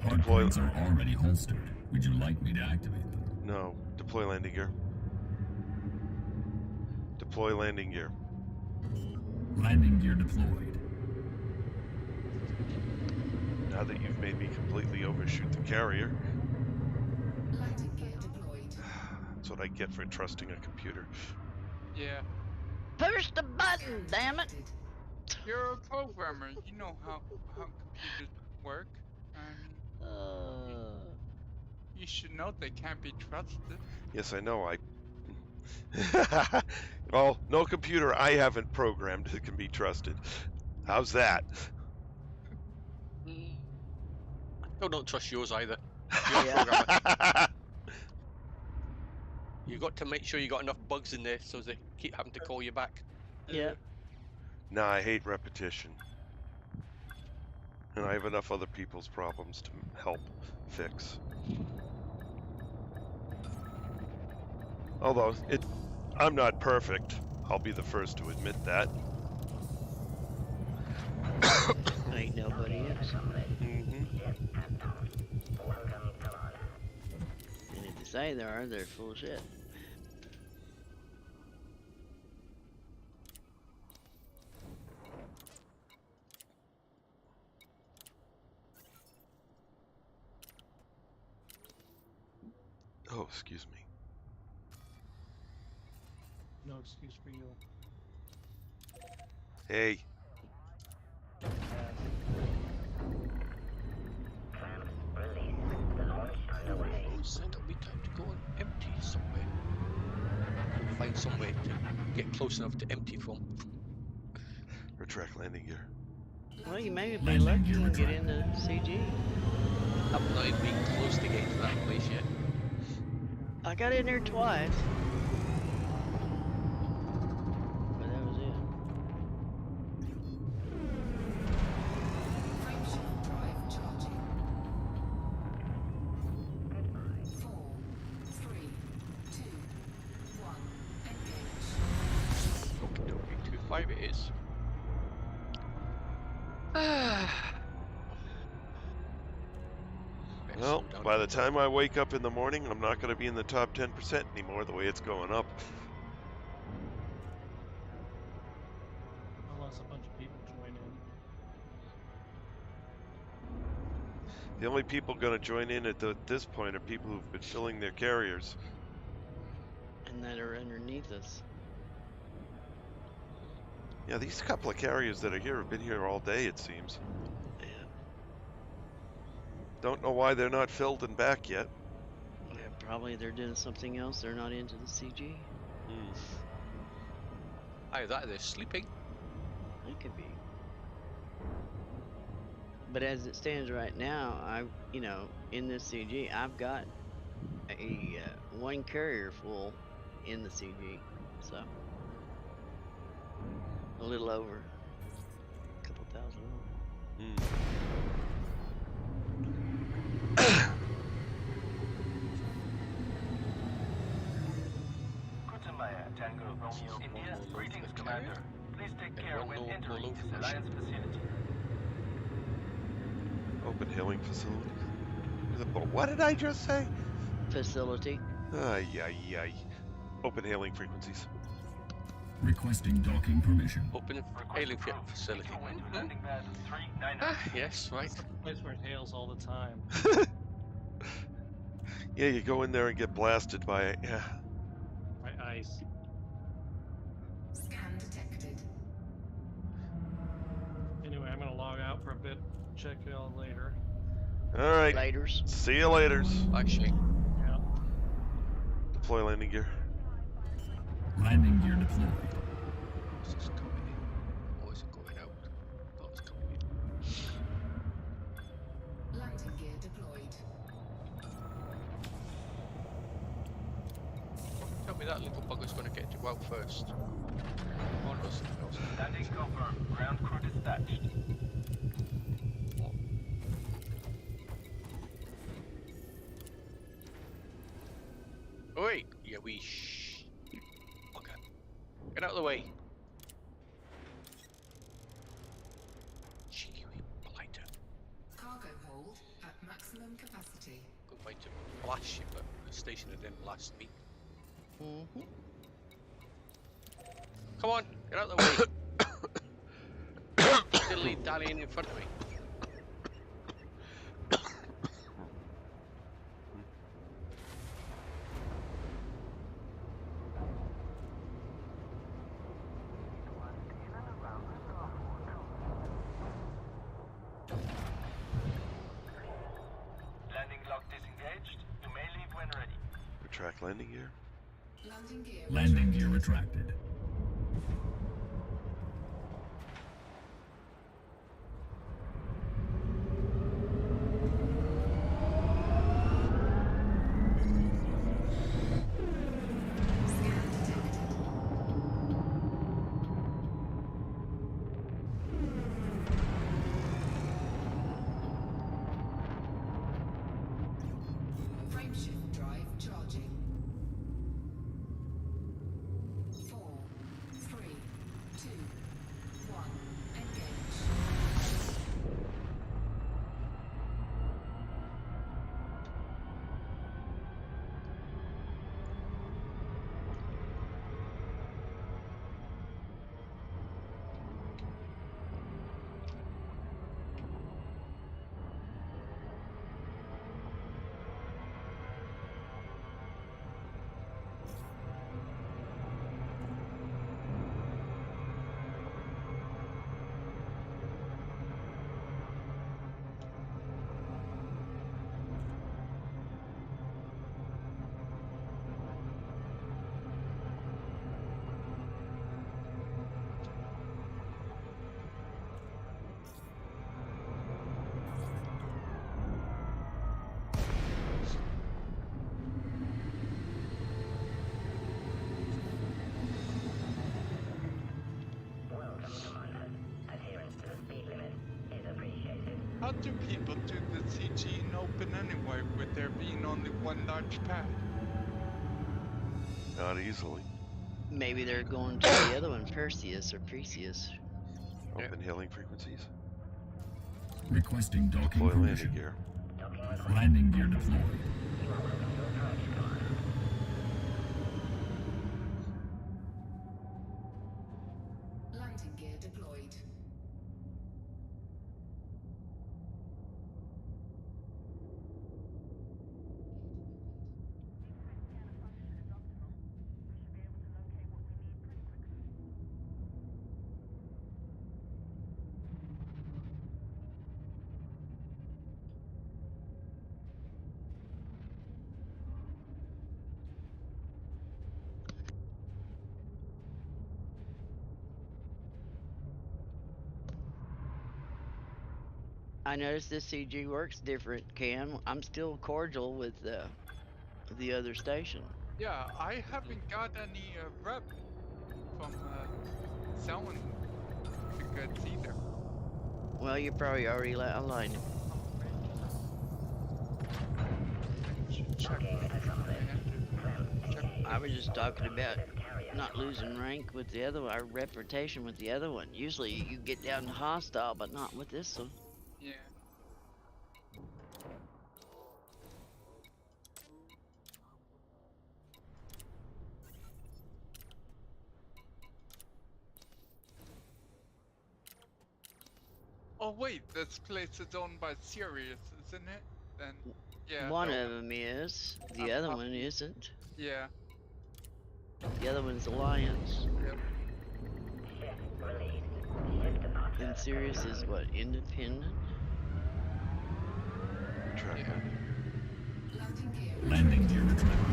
G: Hardpoints are already holstered. Would you like me to activate them?
A: No. Deploy landing gear. Deploy landing gear.
G: Landing gear deployed.
A: Now that you've made me completely overshoot the carrier.
F: Landing gear deployed.
A: That's what I get for trusting a computer.
C: Yeah.
B: Push the button, damn it!
C: You're a programmer. You know how computers work. I mean, you should know they can't be trusted.
A: Yes, I know. Well, no computer I haven't programmed that can be trusted. How's that?
D: I don't trust yours either.
B: Yeah.
D: You got to make sure you got enough bugs in there so they keep having to call you back.
B: Yeah.
A: Nah, I hate repetition. And I have enough other people's problems to help fix. Although, I'm not perfect. I'll be the first to admit that.
B: Ain't nobody is.
A: Mm-hmm.
B: And if they say they are, they're full of shit.
A: Oh, excuse me.
I: No excuse for you.
A: Hey.
D: Oh, send it'll be time to go and empty somewhere. We'll find somewhere to get close enough to empty from.
A: Retract landing gear.
B: Well, you may be lucky and get into CG.
D: I've not even been close to getting to that place yet.
B: I got in there twice. But that was it.
F: Frameshift drive charging. 4, 3, 2, 1. Engage.
D: Okay, 2-5 it is.
A: Well, by the time I wake up in the morning, I'm not going to be in the top 10% anymore, the way it's going up.
I: Unless a bunch of people join in.
A: The only people going to join in at this point are people who've been filling their carriers.
B: And that are underneath us.
A: Yeah, these couple of carriers that are here have been here all day, it seems.
B: Yeah.
A: Don't know why they're not filled and back yet.
B: Yeah, probably they're doing something else. They're not into the CG.
D: Either that or they're sleeping.
B: It could be. But as it stands right now, in this CG, I've got a one carrier full in the CG, so a little over, a couple thousand over.
H: Tango Romeo India, greetings, Commander. Please take care when entering this Alliance facility.
A: Open hailing facility. What did I just say?
B: Facility.
A: Ay, ay, ay. Open hailing frequencies.
G: Requesting docking permission.
D: Open hailing facility.
H: Landing pad 399.
D: Yes, right.
I: It's the place where it hails all the time.
A: Yeah, you go in there and get blasted by it. Yeah.
I: By ice.
F: Scan detected.
I: Anyway, I'm gonna log out for a bit. Check y'all later.
A: All right.
B: Laters.
A: See you laters.
D: Actually,
I: Yeah.
A: Deploy landing gear.
G: Landing gear deployed.
D: is this coming in? Or is it going out? Oh, it's coming in.
F: Landing gear deployed.
D: Tell me that little bugger's going to get to go out first. Oh no, something else.
H: Landing confirmed. Ground crew dispatched.
D: Oh, wait! Yeah, we Okay. Get out of the way. Cheeky blighter.
F: Cargo hold at maximum capacity.
D: Good way to blast you, but the station that didn't blast me.
B: Mm-hmm.
D: Come on, get out of the way. Dilly-dallying in front of me.
H: Landing lock disengaged. You may leave when ready.
A: Retract landing gear.
F: Landing gear.
G: Landing gear retracted.
F: Scan detected. Frameshift drive charging. 4, 3, 2, 1. Engage.
C: How do people do the CG in open anyway, with there being only one large pad?
A: Not easily.
B: Maybe they're going to the other one, Perseus or Perseus.
A: Open hailing frequencies.
G: Requesting docking
A: Deploy landing
G: permission.
A: gear.
G: Landing gear deployed.
F: Landing gear deployed.
B: I noticed this CG works different, Cam. I'm still cordial with the other station.
C: Yeah, I haven't got any rep from selling the goods either.
B: Well, you probably already aligned him.
C: Check.
B: I was just talking about not losing rank with the other one, our reputation with the other one. Usually you get down to hostile, but not with this one.
C: Yeah. Oh wait, this place is owned by Sirius, isn't it? Then, yeah.
B: One
C: no,
B: of them is, the other one isn't.
C: Yeah.
B: The other one's Alliance.
C: Yep.
B: And Sirius is what, independent?
A: Retract
C: Yeah.
A: landing gear.
F: Landing
G: Landing
F: gear.
G: gear retracted.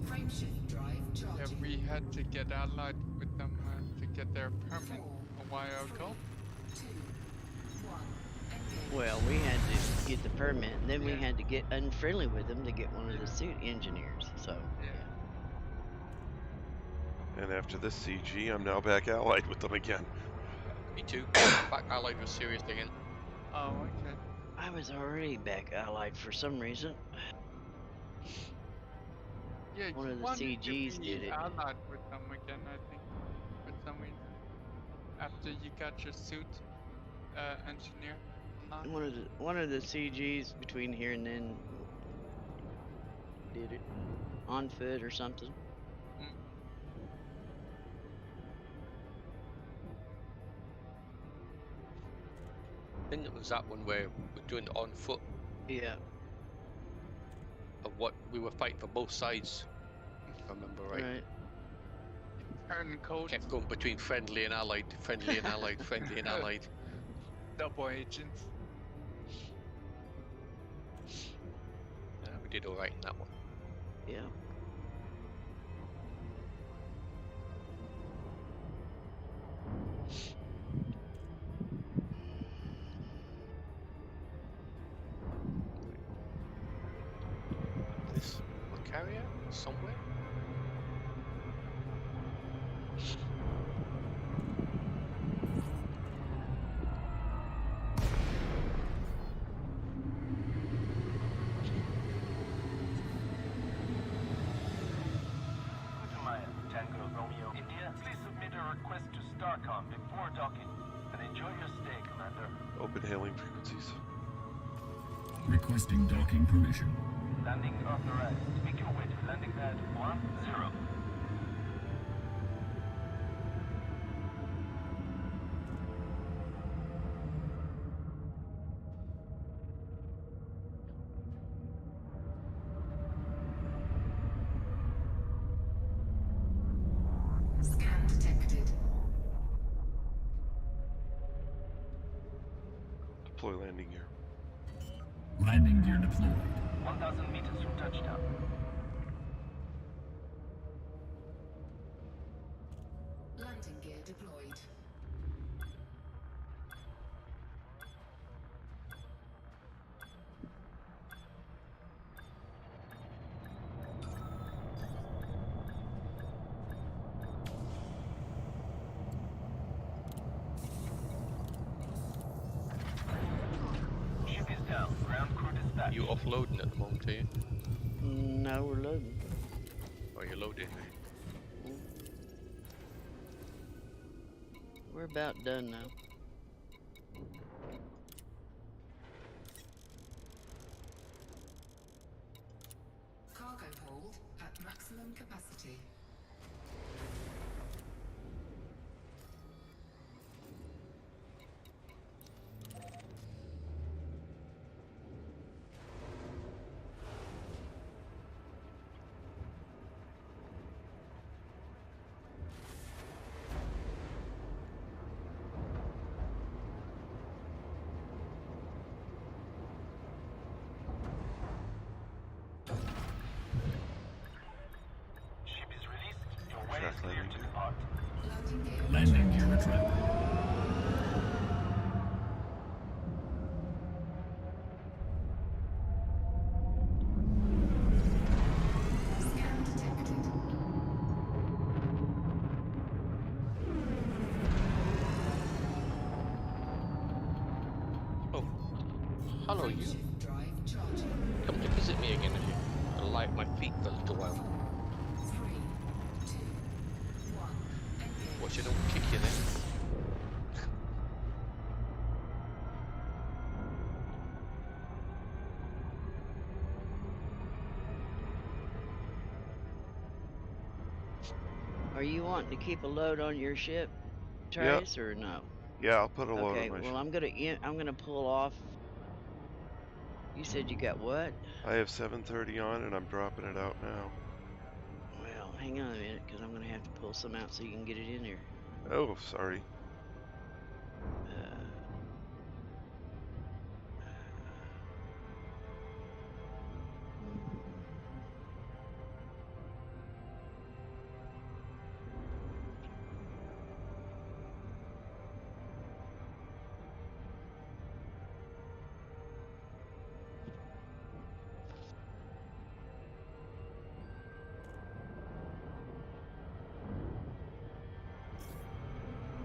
F: Frameshift drive
C: Yeah,
F: charging.
C: we had to get allied with them to get their permit a while ago.
F: 2, 1. Engage.
B: Well, we had to get the permit, and then we had to get unfriendly with them to get one of the suit engineers. So,
C: Yeah.
A: And after this CG, I'm now back allied with them again.
D: Me too. Back Allied was serious again.
C: Oh, okay.
B: I was already back allied for some reason.
C: Yeah,
B: One
C: you
B: of the
C: wanted to
B: CGs
C: be
B: did it.
C: allied with them again, I think, for some reason. After you got your suit engineer. Huh?
B: One of the CGs between here and then did it on foot or something.
C: Mm.
D: I think it was that one where we're doing it on foot,
B: Yeah.
D: of what we were fighting for both sides, if I remember right.
B: Right.
C: Turn code.
D: Kept going between friendly and allied, friendly and allied, friendly and allied.
C: Double agents.
D: We did all right in that one.
B: Yeah.
D: This Macaria somewhere?
H: Maya, Tango Romeo, India, please submit a request to STARCOM before docking. And enjoy your stay, Commander.
A: Open hailing frequencies.
G: Requesting docking permission.
H: Landing authorized. Make your way to landing pad 10.
F: Scan detected.
A: Deploy landing gear.
G: Landing gear deployed.
H: 1,000 meters from touchdown.
F: Landing gear deployed.
H: Ship is down. Ground crew dispatched.
D: You offloading at the moment, are you?
B: No, we're loading.
D: Or you loaded?
B: We're about done now.
F: Cargo hold at maximum capacity.
H: Ship is released. Your way
A: Track
H: is clear
A: landing
H: to
A: gear.
H: depart.
F: Landing gear.
G: Landing gear retracted.
F: Scan detected.
D: Oh, hello you.
F: Frameshift drive charging.
D: Come to visit me again if you like my feet for a little while.
F: 3, 2, 1. Engage.
D: Watch it don't kick you then.
B: Are you wanting to keep a load on your ship,
A: Yeah.
B: Trace, or no?
A: Yeah, I'll put a load
B: Okay,
A: on my
B: well
A: ship.
B: I'm gonna pull off. You said you got what?
A: I have 730 on and I'm dropping it out now.
B: Well, hang on a minute, because I'm gonna have to pull some out so you can get it in there.
A: Oh, sorry.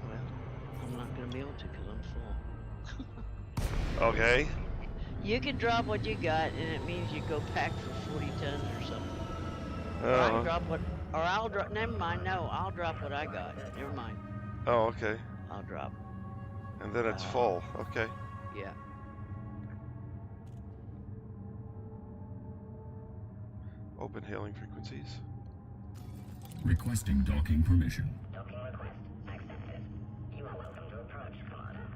B: Well, be able to because I'm full.
A: Okay.
B: You can drop what you got, and it means you go pack for 40 tons or something. Or I can drop what, or I'll drop. Never mind. No, I'll drop what I got. Never mind.
A: Oh, okay.
B: I'll drop.
A: And then it's full. Okay.
B: Yeah.
A: Open hailing frequencies.
G: Requesting docking permission.
J: Docking request accepted. You are welcome to approach, Commander.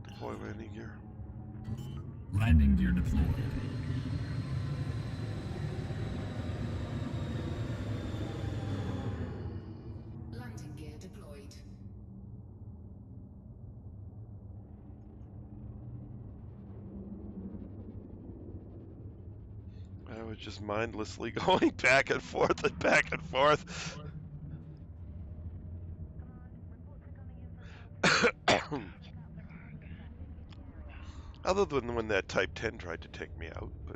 A: Deploy landing gear.
G: Landing gear deployed.
F: Landing gear deployed.
A: I was just mindlessly going back and forth and back and forth. Other than when that Type 10 tried to take me out, but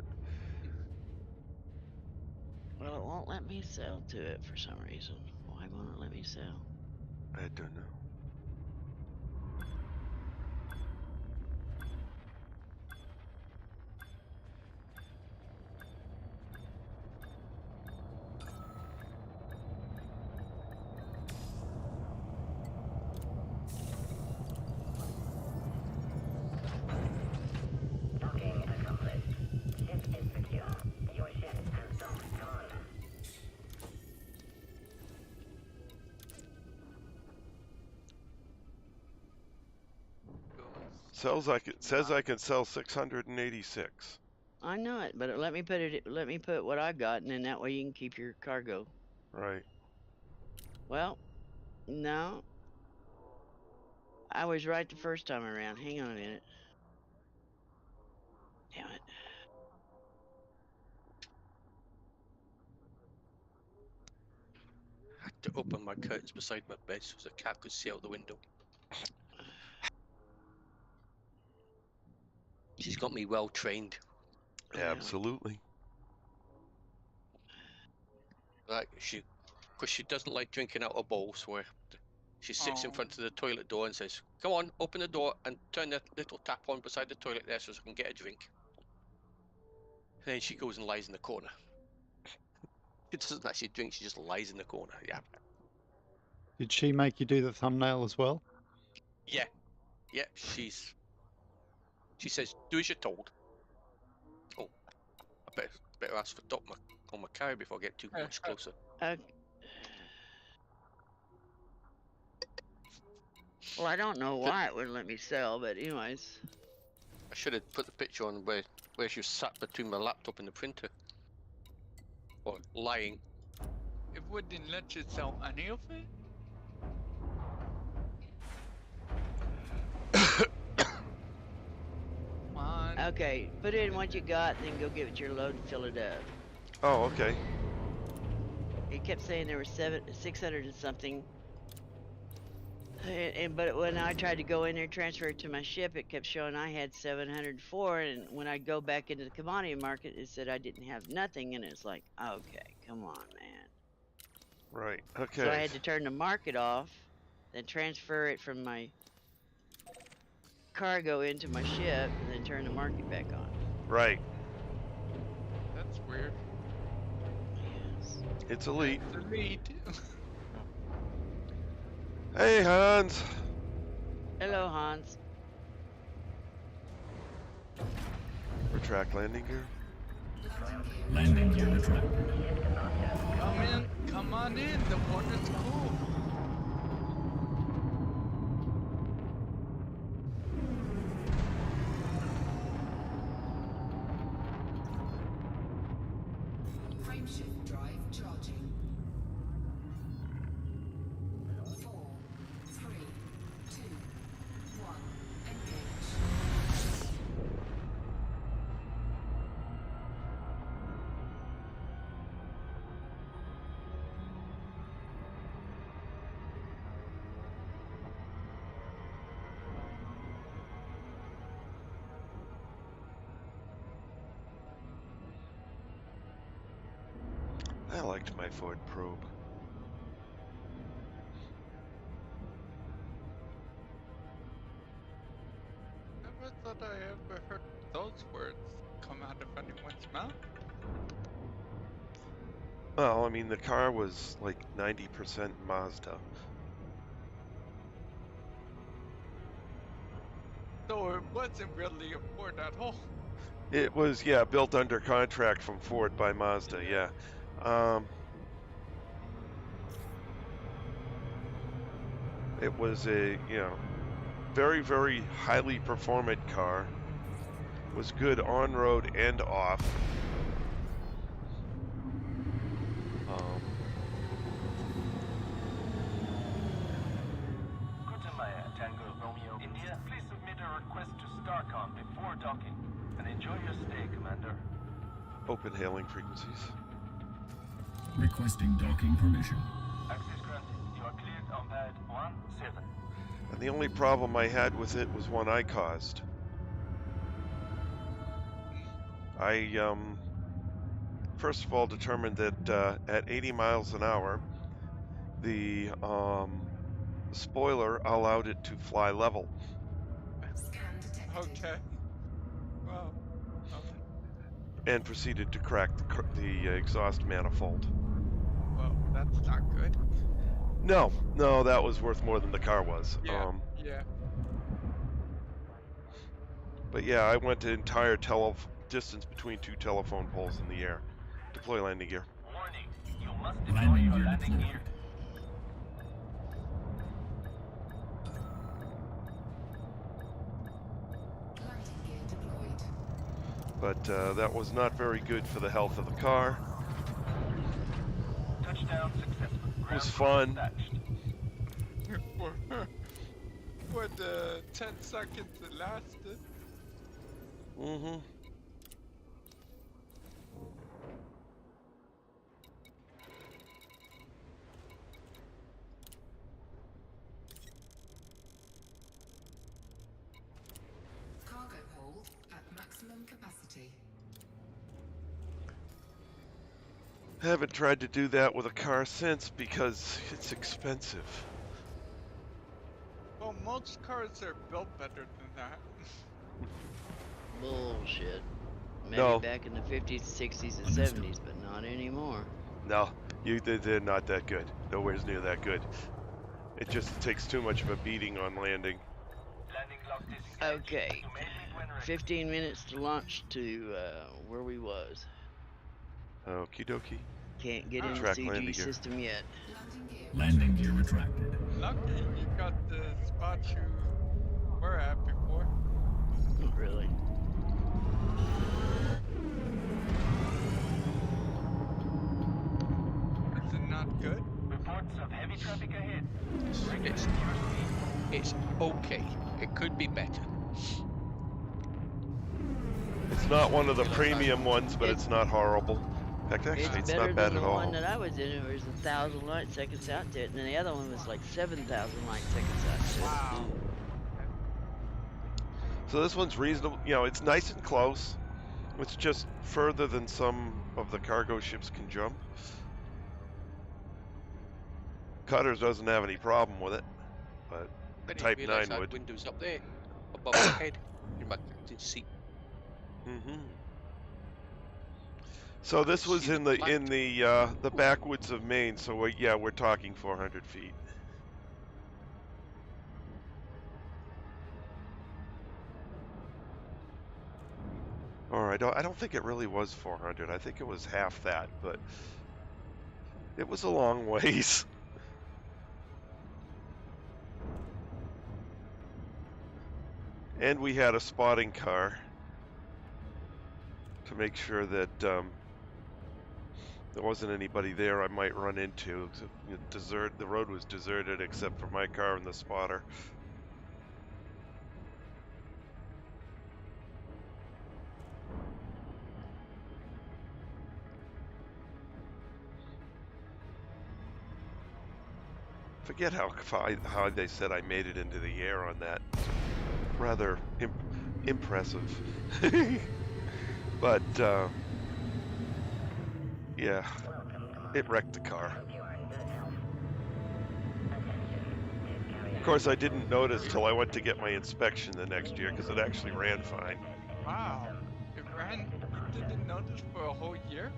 B: Well, it won't let me sell to it for some reason. Why won't it let me sell?
A: I don't know.
J: Docking accomplished. Ship is secure. Your ship has docked, Commander.
A: Says I can sell 686.
B: I know it, but let me put it. Let me put what I got, and then that way you can keep your cargo.
A: Right.
B: Well, no. I was right the first time around. Hang on a minute. Damn it.
D: I had to open my curtains beside my bed so the cat could see out the window. She's got me well trained.
B: Yeah.
A: Absolutely.
D: Like because she doesn't like drinking out of bowls. Where she sits in front of the toilet door and says, "Come on, open the door and turn the little tap on beside the toilet there so I can get a drink." And then she goes and lies in the corner. She doesn't actually drink; she just lies in the corner. Yeah.
E: Did she make you do the thumbnail as well?
D: Yeah. Yeah. She says, "Do as you're told." Oh, I better ask for Doc on my carry before I get too much closer.
B: Well, I don't know why it wouldn't let me sell, but anyways.
D: I should have put the picture on where she sat between my laptop and the printer. Or lying.
C: It wouldn't let you sell any of it? Come on.
B: Okay, put in what you got, then go give it your load and fill it up.
A: Oh, okay.
B: It kept saying there were 600 and something. But when I tried to go in there and transfer it to my ship, it kept showing I had 704. And when I go back into the commodity market, it said I didn't have nothing. And it's like, okay, come on, man.
A: Right. Okay.
B: So I had to turn the market off, then transfer it from my cargo into my ship, and then turn the market back on.
A: Right.
C: That's weird.
B: Yes.
A: It's elite.
C: It's elite.
A: Hey, Hans.
B: Hello, Hans.
A: Retract landing gear.
G: Landing gear retracted.
C: Come on in. The water's cool.
F: Frameshift drive charging. 4, 3, 2, 1. Engage.
A: I liked my Ford Probe.
C: thought I ever heard those words come out of anyone's mouth.
A: Well, I mean, the car was like 90% Mazda.
C: So it wasn't really a Ford at all.
A: It was, yeah, built under contract from Ford by Mazda, yeah. It was a, very, very highly performant car. Was good on road and off.
H: Gutenmeier, Tango Romeo, India. Please submit a request to STARCOM before docking, and enjoy your stay, Commander.
A: Open hailing frequencies.
G: Requesting docking permission.
H: Access granted. You are cleared on pad 17.
A: And the only problem I had with it was one I caused. I, first of all, determined that at 80 miles an hour, the spoiler allowed it to fly level.
F: Scan detected.
C: Okay. Wow.
A: And proceeded to crack the exhaust manifold.
C: Well, that's not good.
A: No, that was worth more than the car was.
C: Yeah. Yeah.
A: But yeah, I went the entire distance between two telephone poles in the air. Deploy landing gear.
H: Warning. You must deploy
G: Landing
H: your
G: gear
H: landing
G: deployed.
H: gear.
F: Landing gear deployed.
A: But that was not very good for the health of the car.
H: Touchdown successful.
A: It was fun.
C: For the 10 seconds it lasted.
A: Mm-hmm.
F: Cargo hold at maximum capacity.
A: Haven't tried to do that with a car since because it's expensive.
C: Well, most cars are built better than that.
B: Bullshit. Maybe
A: No.
B: back in the 50s, 60s, and 70s, but not anymore.
A: No, they're not that good. Nowhere near that good. It just takes too much of a beating on landing.
H: Landing lock disengaged.
B: Okay.
H: To mainland when ready.
B: 15 minutes to launch to where we was.
A: Okie dokie.
B: Can't get in the
A: Track landing
B: CG
A: gear.
B: system yet.
F: Landing gear.
G: Landing gear retracted.
C: Lucky you got the spot you were at before.
B: Not really.
C: Is it not good?
H: Reports of heavy traffic ahead.
D: It's okay. It could be better.
A: It's not one of the premium ones, but it's not horrible. In fact, actually, it's
B: better
A: not bad
B: than
A: at
B: the
A: all.
B: one that I was in. It was 1,000 light seconds out to it, and then the other one was like 7,000 light seconds out to it.
C: Wow.
A: So this one's reasonable. It's nice and close. It's just further than some of the cargo ships can jump. Cutters doesn't have any problem with it, but
D: I
A: Type
D: didn't realise
A: 9
D: I had
A: would.
D: windows up there above my head in my captain's seat.
A: Mm-hmm. So this was
D: See
A: in
D: the
A: the backwoods of Maine. So we're talking 400 feet. Or I don't think it really was 400. I think it was half that, but it was a long ways. And we had a spotting car to make sure that there wasn't anybody there I might run into. The road was deserted except for my car and the spotter. Forget how they said I made it into the air on that. Rather impressive. But yeah, it wrecked the car. course, I didn't notice till I went to get my inspection the next year because it actually ran fine.
C: Wow. It ran. You didn't notice for a whole year?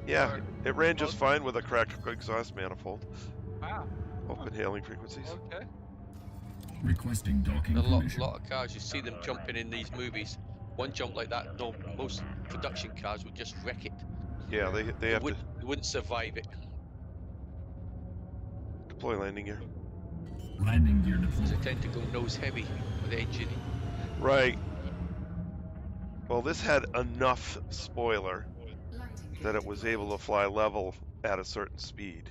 A: Yeah,
C: Or
A: it ran just
C: most-
A: fine with a cracked exhaust manifold.
C: Wow.
A: Open hailing frequencies.
C: Okay.
G: Requesting docking
D: A
G: permission.
D: lot of cars, you see them jumping in these movies. One jump like that, no, most production cars would just wreck it.
A: Yeah, they
D: They
A: have to
D: wouldn't survive it.
A: deploy landing gear.
G: Landing gear
D: They
G: deployed.
D: tend to go nose heavy with the engine.
A: Right. Well, this had enough spoiler
F: Landing gear
A: that it was able to fly level at a certain speed.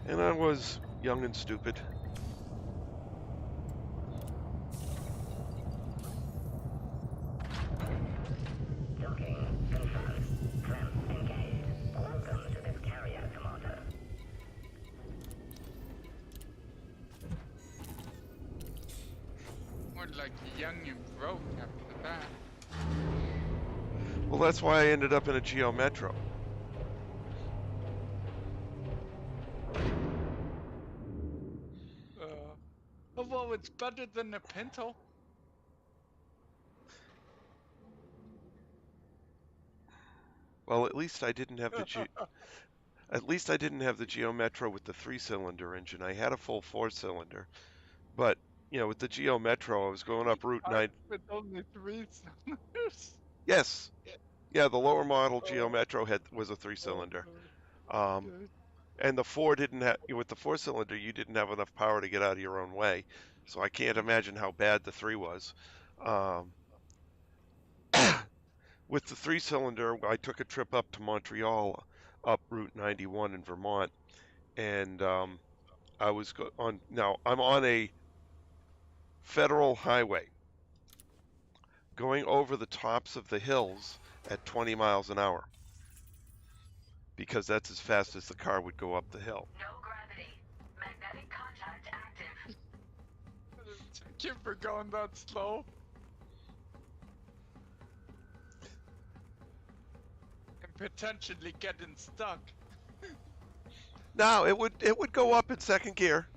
A: And I was young and stupid.
J: Docking confirmed. Clamp engaged. Welcome to this carrier, Commander.
C: More like young and broke after that.
A: Well, that's why I ended up in a Geo Metro.
C: Well, it's better than a Pinto.
A: Well, at least I didn't have the at least I didn't have the Geo Metro with the 3-cylinder engine. I had a full 4-cylinder, but you know, with the Geo Metro, I was going up Route 9.
C: With only 3 cylinders.
A: Yes, yeah, the lower model Geo Metro was a 3-cylinder. And the 4 didn't have, with the 4-cylinder, you didn't have enough power to get out of your own way. So I can't imagine how bad the 3 was. With the 3-cylinder, I took a trip up to Montreal, up Route 91 in Vermont, and I was now I'm on a federal highway going over the tops of the hills at 20 miles an hour because that's as fast as the car would go up the hill.
J: No gravity. Magnetic contact active.
C: Thank you for going that slow. And potentially getting stuck.
A: No, it would go up in second gear.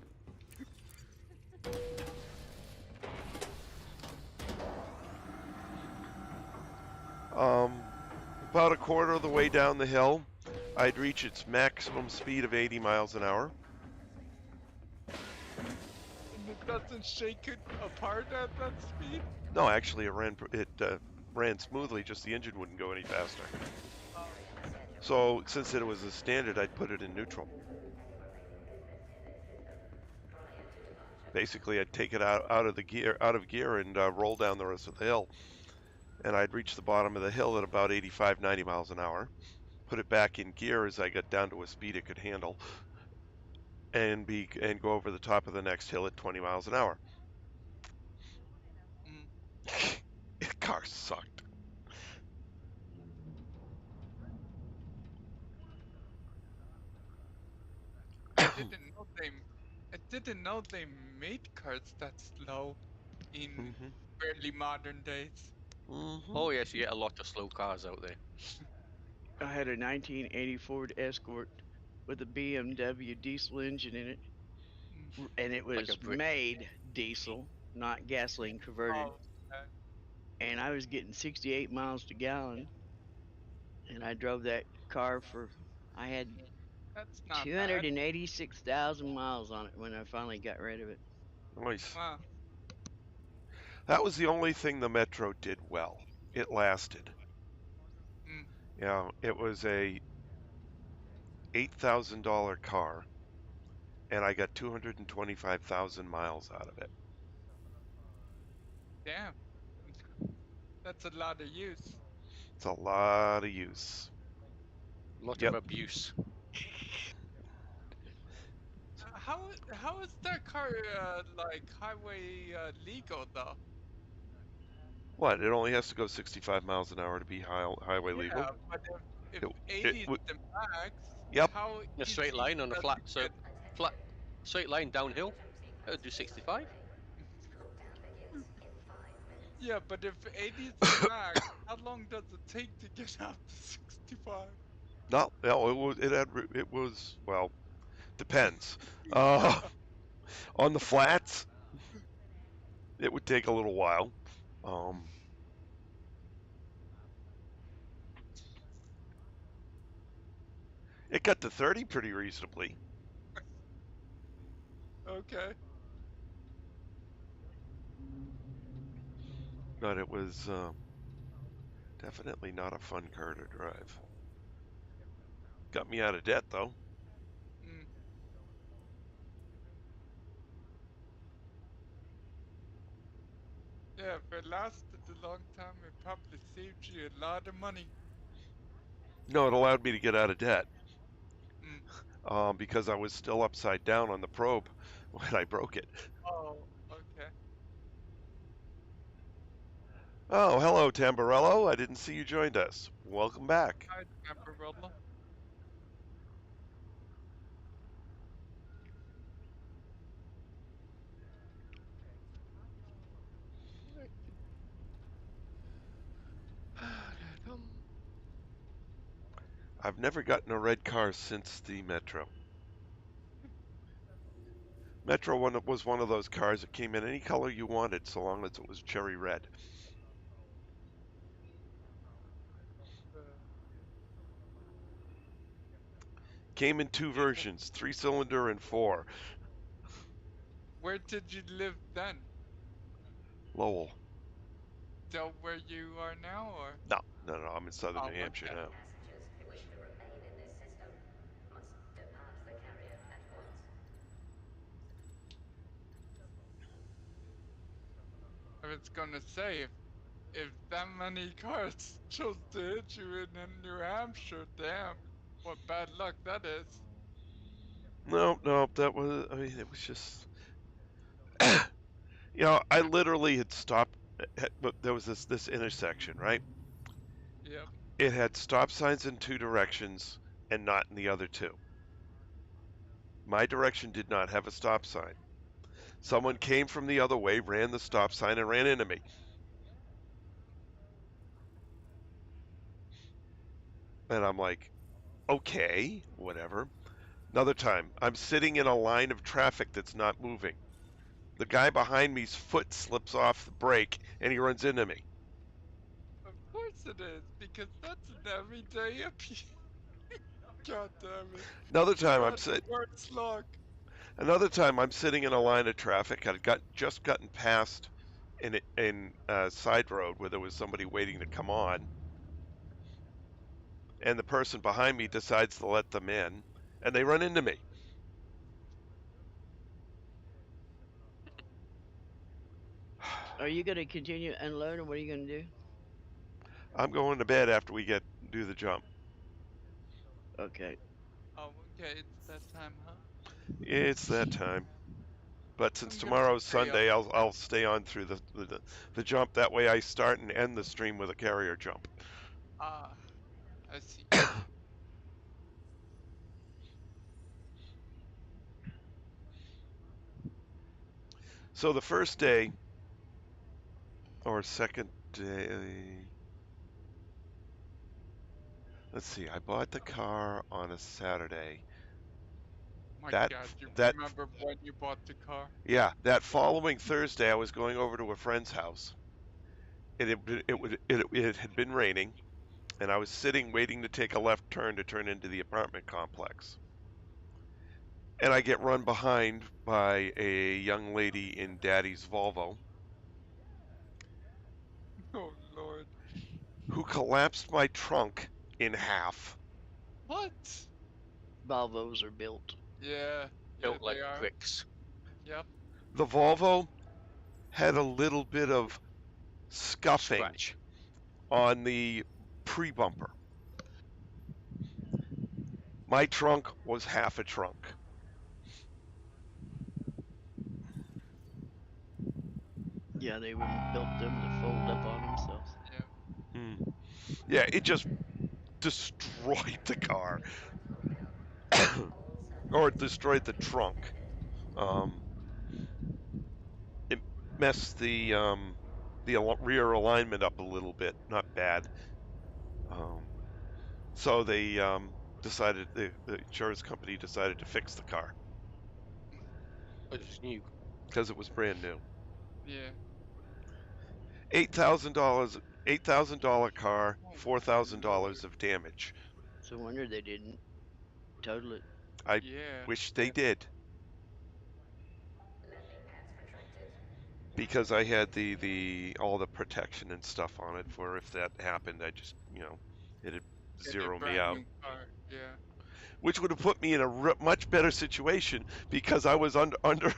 A: About a quarter of the way down the hill, I'd reach its maximum speed of 80 miles an hour.
C: And it doesn't shake it apart at that speed?
A: No, actually, it ran smoothly. Just the engine wouldn't go any faster. So since it was a standard, I'd put it in neutral. Basically, I'd take it out of gear, and roll down the rest of the hill. And I'd reach the bottom of the hill at about 85, 90 miles an hour. Put it back in gear as I got down to a speed it could handle, and go over the top of the next hill at 20 miles an hour. The car sucked.
C: I didn't know they made cars that slow in early modern days.
D: Oh yes, you get a lot of slow cars out there.
B: I had a 1980 Ford Escort with a BMW diesel engine in it, and it
D: Like
B: was
D: a brick.
B: made diesel, not gasoline converted. And I was getting 68 miles to gallon, and I drove that car for I had
C: That's not
B: 286,000 miles on it when I finally got rid of it.
A: Nice.
C: Wow.
A: That was the only thing the Metro did well. It lasted. Yeah, it was a $8,000 car, and I got 225,000 miles out of it.
C: Damn. That's a lot of use.
A: It's a lot of use.
D: A lot of abuse.
C: How is that car like highway legal though?
A: What? It only has to go 65 miles an hour to be highway legal.
C: Yeah, but if
A: It,
C: 80 is
A: would.
C: the max,
A: Yep.
C: how
D: In a straight
C: easy
D: line on a
C: does
D: flat,
C: it
D: so
C: get?
D: flat, straight line downhill. It'll do 65.
C: Yeah, but if 80 is the max, how long does it take to get up to 65?
A: No, it was, well, depends.
C: Yeah.
A: On the flats, it would take a little while. Um, it got to 30 pretty reasonably,
C: Okay.
A: but it was definitely not a fun car to drive. Got me out of debt though.
C: Mm. Yeah, if it lasted a long time, it probably saved you a lot of money.
A: No, it allowed me to get out of debt
C: Mm.
A: because I was still upside down on the probe when I broke it.
C: Oh, okay.
A: Oh, hello, Tamburello. I didn't see you joined us. Welcome back.
C: Hi, Tamburello.
A: I've never gotten a red car since the Metro. Metro was one of those cars that came in any color you wanted, so long as it was cherry red. Came in two versions, 3-cylinder and 4.
C: Where did you live then?
A: Lowell.
C: Is that where you are now, or?
A: No, I'm in southern
C: Oh,
A: New Hampshire
C: okay.
A: now.
J: Passengers who wish to remain in this system must depart the carrier at once.
C: I was gonna say, if that many cars chose to hit you in New Hampshire, damn, what bad luck that is.
A: No, it was just, I literally had stopped. There was this intersection, right?
C: Yep.
A: It had stop signs in two directions and not in the other two. My direction did not have a stop sign. Someone came from the other way, ran the stop sign, and ran into me. And I'm like, okay, whatever. Another time, I'm sitting in a line of traffic that's not moving. The guy behind me's foot slips off the brake and he runs into me.
C: Of course it is, because that's an everyday appeal. God damn it.
A: Another
C: You
A: time I'm
C: had the worst luck.
A: sitting in a line of traffic. I'd just gotten past in a side road where there was somebody waiting to come on, and the person behind me decides to let them in, and they run into me.
B: Are you going to continue unload, or what are you going to do?
A: I'm going to bed after we do the jump.
B: Okay.
C: Oh, okay, it's that time, huh?
A: It's that time. But since
C: I'm gonna
A: tomorrow's
C: stay up.
A: Sunday, I'll stay on through the jump. That way, I start and end the stream with a carrier jump.
C: Ah, I see.
A: So the first day or second day, let's see. I bought the car on a Saturday.
C: My
A: That
C: God, you
A: that
C: remember when you bought the car?
A: Yeah, that following Thursday, I was going over to a friend's house. It had been raining, and I was sitting waiting to take a left turn to turn into the apartment complex. And I get run behind by a young lady in Daddy's Volvo
C: Oh, Lord.
A: who collapsed my trunk in half.
C: What?
B: Volvos are built.
C: Yeah,
D: Built like
C: they are.
D: bricks.
C: Yep.
A: The Volvo had a little bit of scuffing
D: Scratch.
A: on the pre-bumper. My trunk was half a trunk.
B: Yeah, they built them to fold up on them.
A: Yeah, it just destroyed the car, or it destroyed the trunk. It messed the rear alignment up a little bit, not bad. So they decided the insurance company decided to fix the car
D: But it's new.
A: because it was brand new.
C: Yeah.
A: $8,000 car,
C: Oh,
A: $4,000
C: Lord.
A: of damage.
B: It's a wonder they didn't total it.
A: I
C: Yeah.
A: wish they did, because I had the all the protection and stuff on it for if that happened. I just it'd
C: Get a
A: zero me
C: brand
A: out,
C: new car. Yeah.
A: which would have put me in a much better situation because I was under. I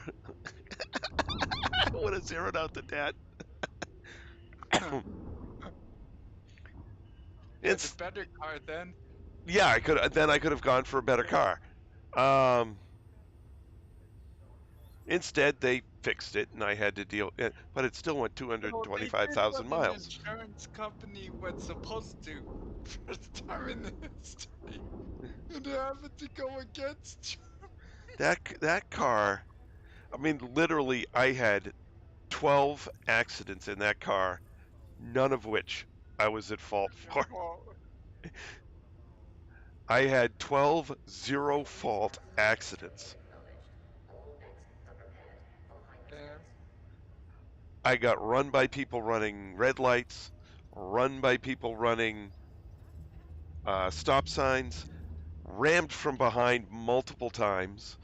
A: would have zeroed out the debt.
C: You had a
A: It's
C: better car then.
A: yeah, I could have gone for a better car. Instead, they fixed it, and I had to deal. But it still went
C: So they did
A: 225,000
C: what an
A: miles.
C: insurance company was supposed to. First time in history. And they happened to go against you.
A: That car. I mean, literally, I had 12 accidents in that car, none of which I was at fault for.
C: Well,
A: I had 12 zero fault accidents.
C: yeah.
A: I got run by people running red lights, run by people running stop signs, rammed from behind multiple times.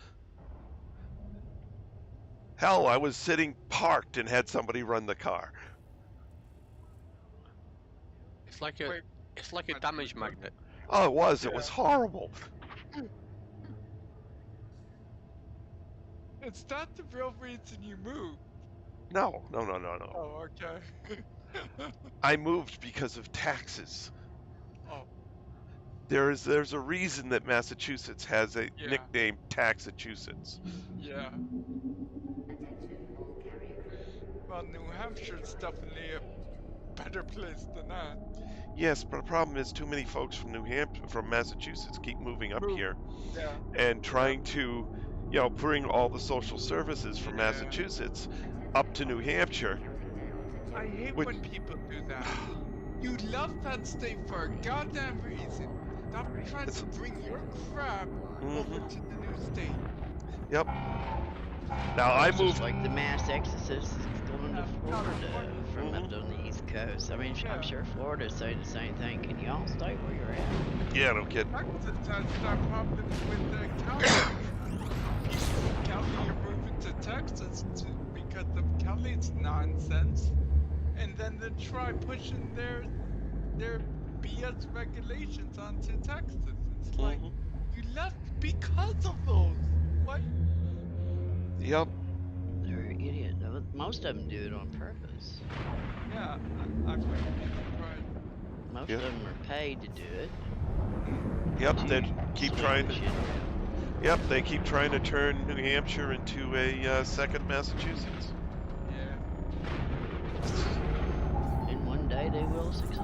A: Hell, I was sitting parked and had somebody run the car.
D: It's like a
C: Wait,
D: it's like a
C: what,
D: damage
C: what?
D: magnet.
A: Oh, it was. It
C: Yeah.
A: was horrible.
C: Is that the real reason you moved?
A: No.
C: Oh, okay.
A: I moved because of taxes.
C: Oh,
A: There's a reason that Massachusetts has a
C: yeah.
A: nickname Taxachusetts.
C: Yeah. Well, New Hampshire's definitely a better place than that.
A: Yes, but the problem is too many folks from Massachusetts keep moving up
C: Move.
A: here
C: Yeah.
A: and trying to, bring all the social services from
C: Yeah.
A: Massachusetts up to New Hampshire.
C: I hate
A: Which,
C: when people do that. You love that state for a goddamn reason. Stop trying to bring your crap over to the new state.
A: Yep. Now I
B: It's
A: moved.
B: just like the mass exodus going to Florida from up on the East Coast. I mean, I'm sure Florida's saying the same thing. Can y'all stay where you're at?
A: Yeah, no kidding.
C: Texas has that problem with the county. People from Cali are moving to Texas because of Cali's nonsense, and then they try pushing their BS regulations onto Texas. It's like you left because of those. What?
A: Yep.
B: They're an idiot. Most of them do it on purpose.
C: Yeah, I wouldn't be surprised.
B: Most of them are paid to do it.
A: Yep, they keep
B: Slow
A: trying
B: the
A: to.
B: shit down.
A: Yep, they keep trying to turn New Hampshire into a second Massachusetts.
C: Yeah.
B: And one day they will succeed.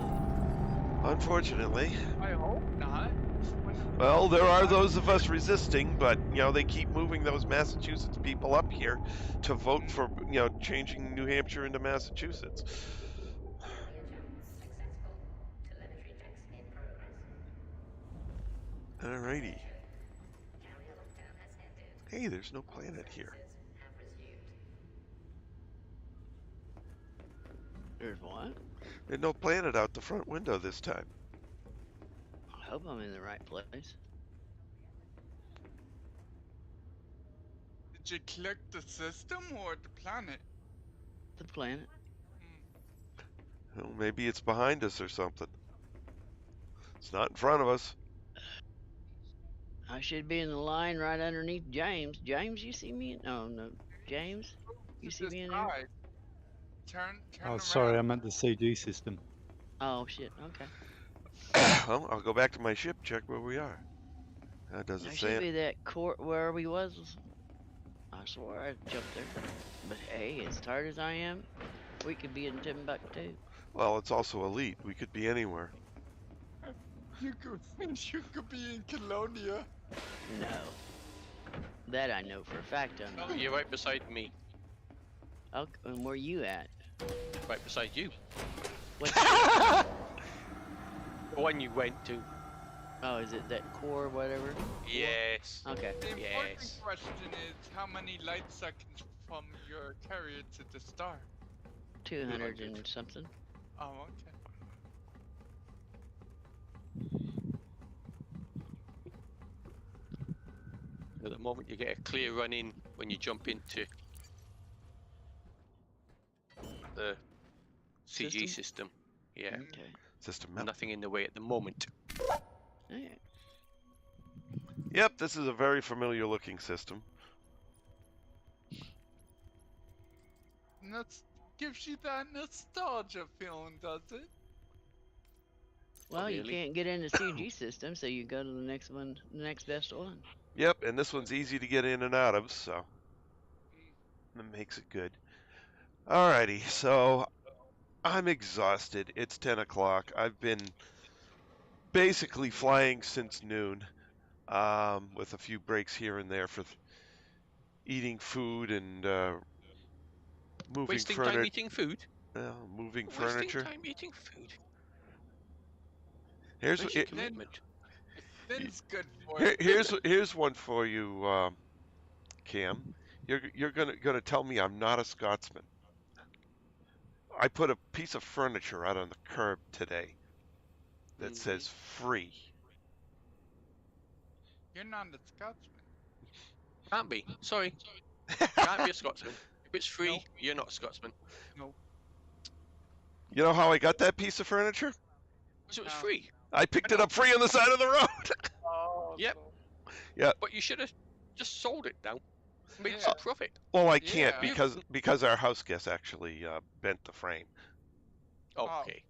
A: Unfortunately.
C: I hope not.
A: Well, there are those of us resisting, but they keep moving those Massachusetts people up here to vote for changing New Hampshire into Massachusetts. Alrighty. Hey, there's no planet here.
B: There's what?
A: There's no planet out the front window this time.
B: I hope I'm in the right place.
C: Did you click the system or the planet?
B: The planet.
A: Well, maybe it's behind us or something. It's not in front of us.
B: I should be in the line right underneath James. James, you see me? No. James, you see me in there?
C: Turn
E: Oh,
C: around.
E: sorry, I meant the CG system.
B: Oh shit. Okay.
A: Well, I'll go back to my ship, check where we are. That doesn't
B: I
A: say
B: should
A: it.
B: be that court where we was. I swore I jumped there. But hey, as tired as I am, we could be in Timbuktu.
A: Well, it's also elite. We could be anywhere.
C: You could be in Colonia.
B: No. That I know for a fact I'm
D: Oh,
B: not.
D: you're right beside me.
B: Oh, and where you at?
D: Right beside you.
B: What station?
D: The one you went to.
B: Oh, is it that core whatever?
D: Yes.
B: Okay.
C: The important
D: Yes.
C: question is how many light seconds from your carrier to the star?
B: 200 and something.
C: Oh, okay.
D: At the moment, you get a clear run in when you jump into the CG system. Yeah.
B: Okay.
A: System map.
D: Nothing in the way at the moment.
B: Yeah.
A: Yep, this is a very familiar looking system.
C: Gives you that nostalgia feeling, does it?
B: Well, you
D: really.
B: can't get in the CG system, so you go to the next one, the next best one.
A: Yep, and this one's easy to get in and out of, so that makes it good. Alrighty, so I'm exhausted. It's 10 o'clock. I've been basically flying since noon, with a few breaks here and there for eating food and moving
D: Wasting
A: furniture.
D: time eating food.
A: Moving
D: Wasting
A: furniture.
D: time eating food.
A: Here's
D: Where's your commitment?
C: Then's good for it.
A: here's one for you, Cam. You're gonna tell me I'm not a Scotsman. I put a piece of furniture out on the curb today that says free.
C: You're not a Scotsman.
D: Can't be. Sorry. Can't be a Scotsman. If it's free,
C: Nope.
D: you're not a Scotsman.
C: Nope.
A: You know how I got that piece of furniture?
D: Because it was free.
A: I picked it up free on the side of the road.
C: Oh.
D: Yep.
A: Yep.
D: But you should have just sold it now. Made
C: Yeah.
D: some profit.
A: Well, I can't
C: Yeah.
A: because our house guest actually bent the frame.
D: Okay.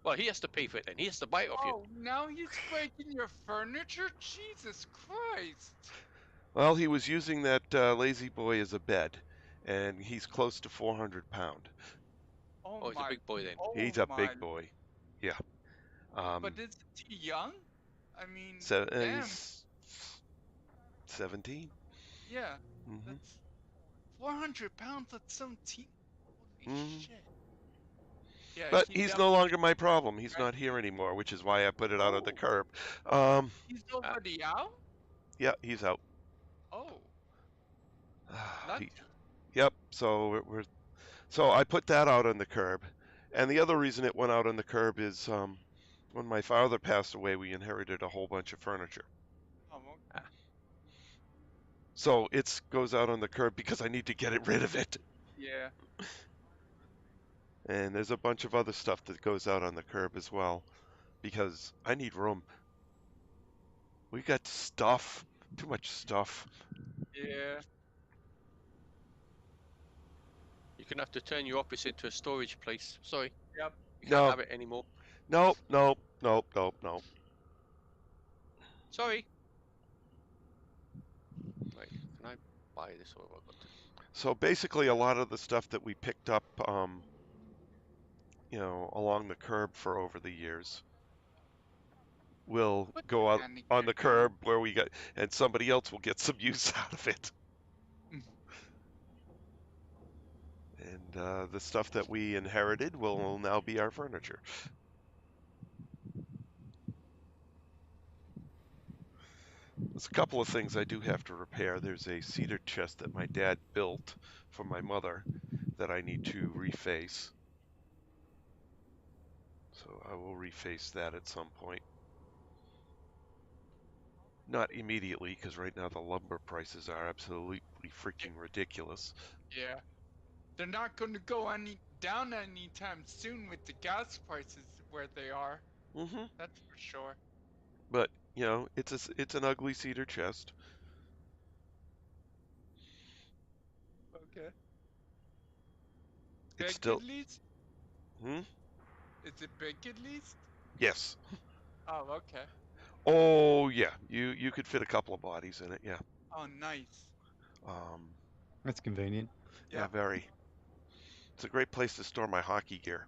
D: Well, he has to pay for it then. He has to buy it off you.
C: Oh, now he's breaking your furniture? Jesus Christ.
A: Well, he was using that lazy boy as a bed, and he's close to 400 pound.
D: Oh, he's a big boy then.
A: He's a big boy. Yeah.
C: But is he young? I mean,
A: So
C: damn.
A: he's 17.
C: Yeah.
A: Mhm.
C: That's 400 pounds at 17. Holy shit. Yeah,
A: But
C: he
A: he's no longer my problem. He's not here anymore, which is why I put it out on the curb.
C: He's already out?
A: Yeah, he's out.
C: Oh.
A: Yep. So so I put that out on the curb, and the other reason it went out on the curb is when my father passed away, we inherited a whole bunch of furniture.
C: Oh, okay.
A: So it goes out on the curb because I need to get rid of it.
C: Yeah.
A: And there's a bunch of other stuff that goes out on the curb as well, because I need room. We got stuff, too much stuff.
C: Yeah.
D: You're going to have to turn your office into a storage place. Sorry.
C: Yep.
D: You can't have it anymore.
A: Nope.
D: Sorry. Right, can I buy this or what I've got to?
A: So basically a lot of the stuff that we picked up, along the curb for over the years will go out on the curb where we got, and somebody else will get some use out of it. And the stuff that we inherited will now be our furniture. There's a couple of things I do have to repair. There's a cedar chest that my dad built for my mother that I need to reface. So I will reface that at some point. Not immediately, because right now the lumber prices are absolutely freaking ridiculous.
C: Yeah. They're not going to go down anytime soon with the gas prices where they are.
A: Mm-hmm.
C: That's for sure.
A: But, it's an ugly cedar chest.
C: Okay.
A: It's
C: Big
A: still...
C: at least? Is it big at least?
A: Yes.
C: Oh, okay.
A: Oh, yeah. You could fit a couple of bodies in it, yeah.
C: Oh, nice.
E: That's convenient.
A: Yeah, very. It's a great place to store my hockey gear.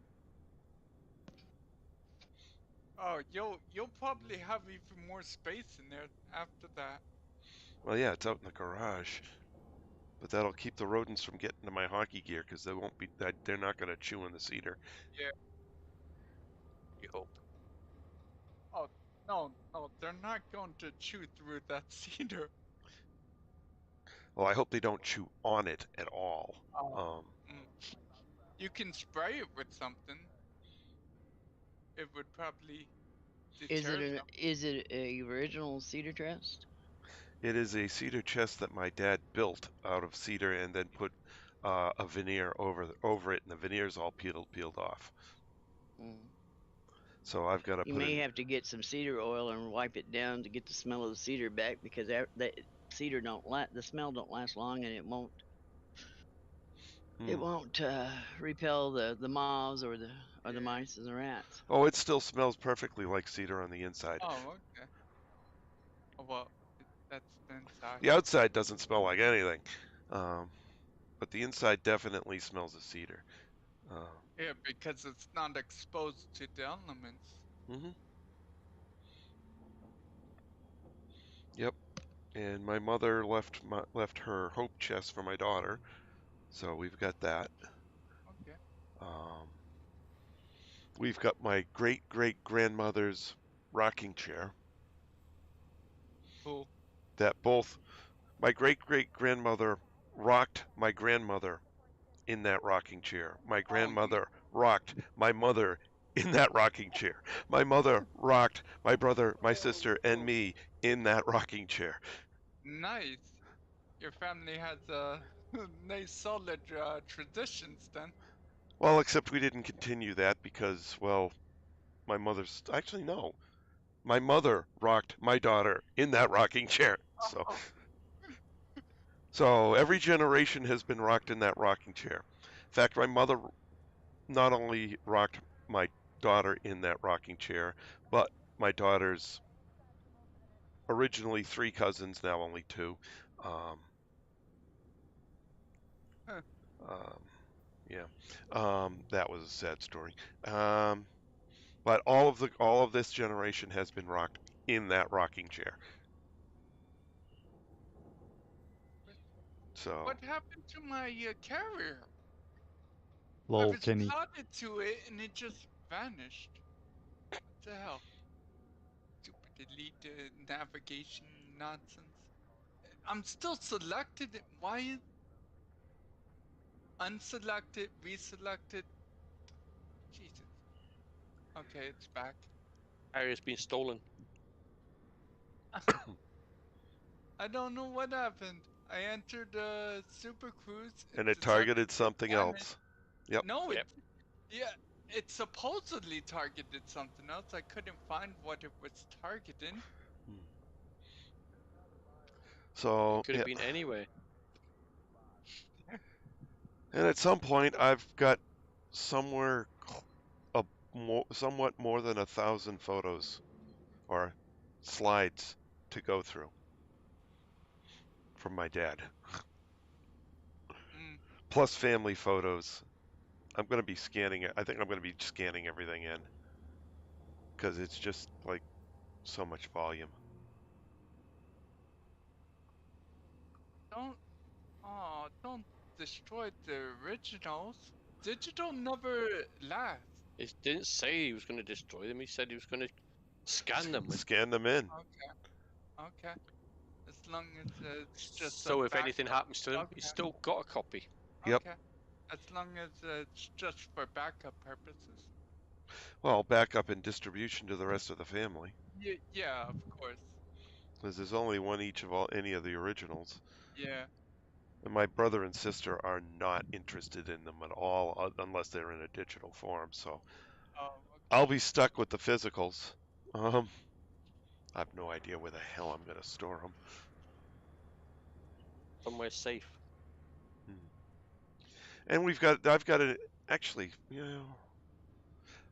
C: Oh, you'll probably have even more space in there after that.
A: Well, yeah, it's out in the garage, but that'll keep the rodents from getting to my hockey gear because they won't be. They're not going to chew on the cedar.
C: Yeah.
D: You hope.
C: Oh, no, they're not going to chew through that cedar.
A: Well, I hope they don't chew on it at all.
C: You can spray it with something. It would probably
B: Is
C: deter
B: it
C: them.
B: is it a original cedar chest?
A: It is a cedar chest that my dad built out of cedar and then put a veneer over it, and the veneer's all peeled off.
B: Mm.
A: So I've got to
B: You
A: put
B: may
A: in.
B: have to get some cedar oil and wipe it down to get the smell of the cedar back, because that cedar the smell don't last long, and it won't repel the moths or the mice and the rats.
A: Oh, it still smells perfectly like cedar on the inside.
C: Oh, okay. Well, that's the inside.
A: The outside doesn't smell like anything, but the inside definitely smells of cedar.
C: Yeah, because it's not exposed to the elements.
A: Yep. And my mother left her hope chest for my daughter, so we've got that.
C: Okay.
A: We've got my great-great-grandmother's rocking chair.
C: Cool.
A: That both my great-great-grandmother rocked my grandmother in that rocking chair. My grandmother rocked my mother in that rocking chair. My mother rocked my brother, my sister, and me in that rocking chair.
C: Nice. Your family has nice solid traditions then.
A: Well, except we didn't continue that because, well, my mother's actually no. My mother rocked my daughter in that rocking chair. So every generation has been rocked in that rocking chair. In fact, my mother not only rocked my daughter in that rocking chair, but my daughter's originally 3 cousins, now only 2. That was a sad story. But all of this generation has been rocked in that rocking chair. So
C: What happened to my carrier? I
E: Lol,
C: was
E: Kenny.
C: plotted to it and it just vanished. What the hell? Stupid elite navigation nonsense. I'm still selected. Why is unselected, reselected? Jesus. Okay, it's back.
D: Area's been stolen.
C: I don't know what happened. I entered Super Cruise
A: and it
C: decided
A: targeted
C: to
A: something
C: damage.
A: else. Yep.
C: No, it supposedly targeted something else. I couldn't find what it was targeting.
A: So
D: it could have been anywhere.
A: And at some point, I've got somewhat more than 1,000 photos or slides to go through from my dad. Plus family photos. I'm going to be scanning it. I think I'm going to be scanning everything in because it's just like so much volume.
C: Don't destroy the originals. Digital never lasts.
D: He didn't say he was going to destroy them. He said he was going to scan them.
A: Scan them in.
C: Okay. As long as it's just
D: so if anything happens to him, he's still got a copy.
A: Yep.
C: Okay. As long as it's just for backup purposes.
A: Well, backup and distribution to the rest of the family.
C: Yeah, of course.
A: Because there's only one each of any of the originals.
C: Yeah.
A: And my brother and sister are not interested in them at all unless they're in a digital form. So I'll be stuck with the physicals. I have no idea where the hell I'm going to store them.
D: Somewhere safe.
A: And I've got it actually,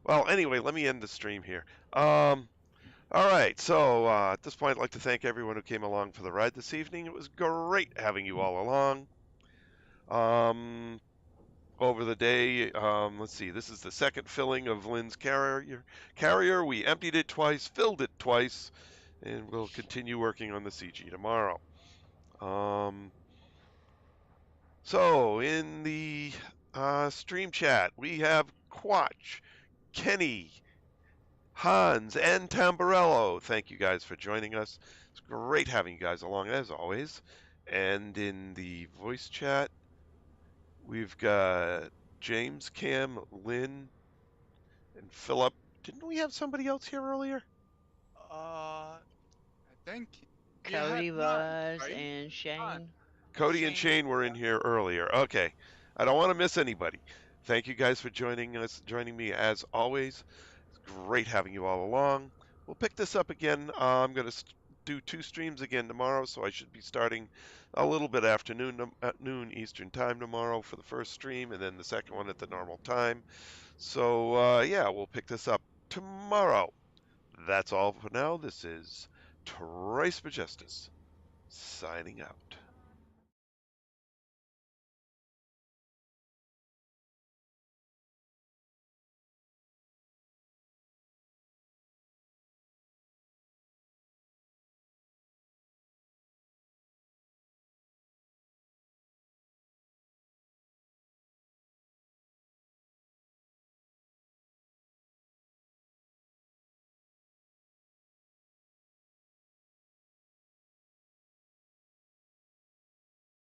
A: well, anyway, let me end the stream here. All right, so at this point, I'd like to thank everyone who came along for the ride this evening. It was great having you all along. over the day. Let's see, this is the second filling of Lynn's carrier. We emptied it twice, filled it twice, and we'll continue working on the CG tomorrow. So in the stream chat, we have Quatch, Kenny, Hans, and Tamburello. Thank you guys for joining us. It's great having you guys along as always. And in the voice chat, we've got James, Cam, Lynn, and Philip. Didn't we have somebody else here earlier?
C: I think you
B: Cody
C: had
B: was
C: right?
B: and Shane.
A: Cody and
C: Shane.
A: Shane were in here earlier. Okay. I don't want to miss anybody. Thank you guys for joining me as always. It's great having you all along. We'll pick this up again. I'm going to do 2 streams again tomorrow, so I should be starting a little bit at noon Eastern time tomorrow for the first stream, and then the second one at the normal time. So, yeah, we'll pick this up tomorrow. That's all for now. This is Trace Majestus signing out.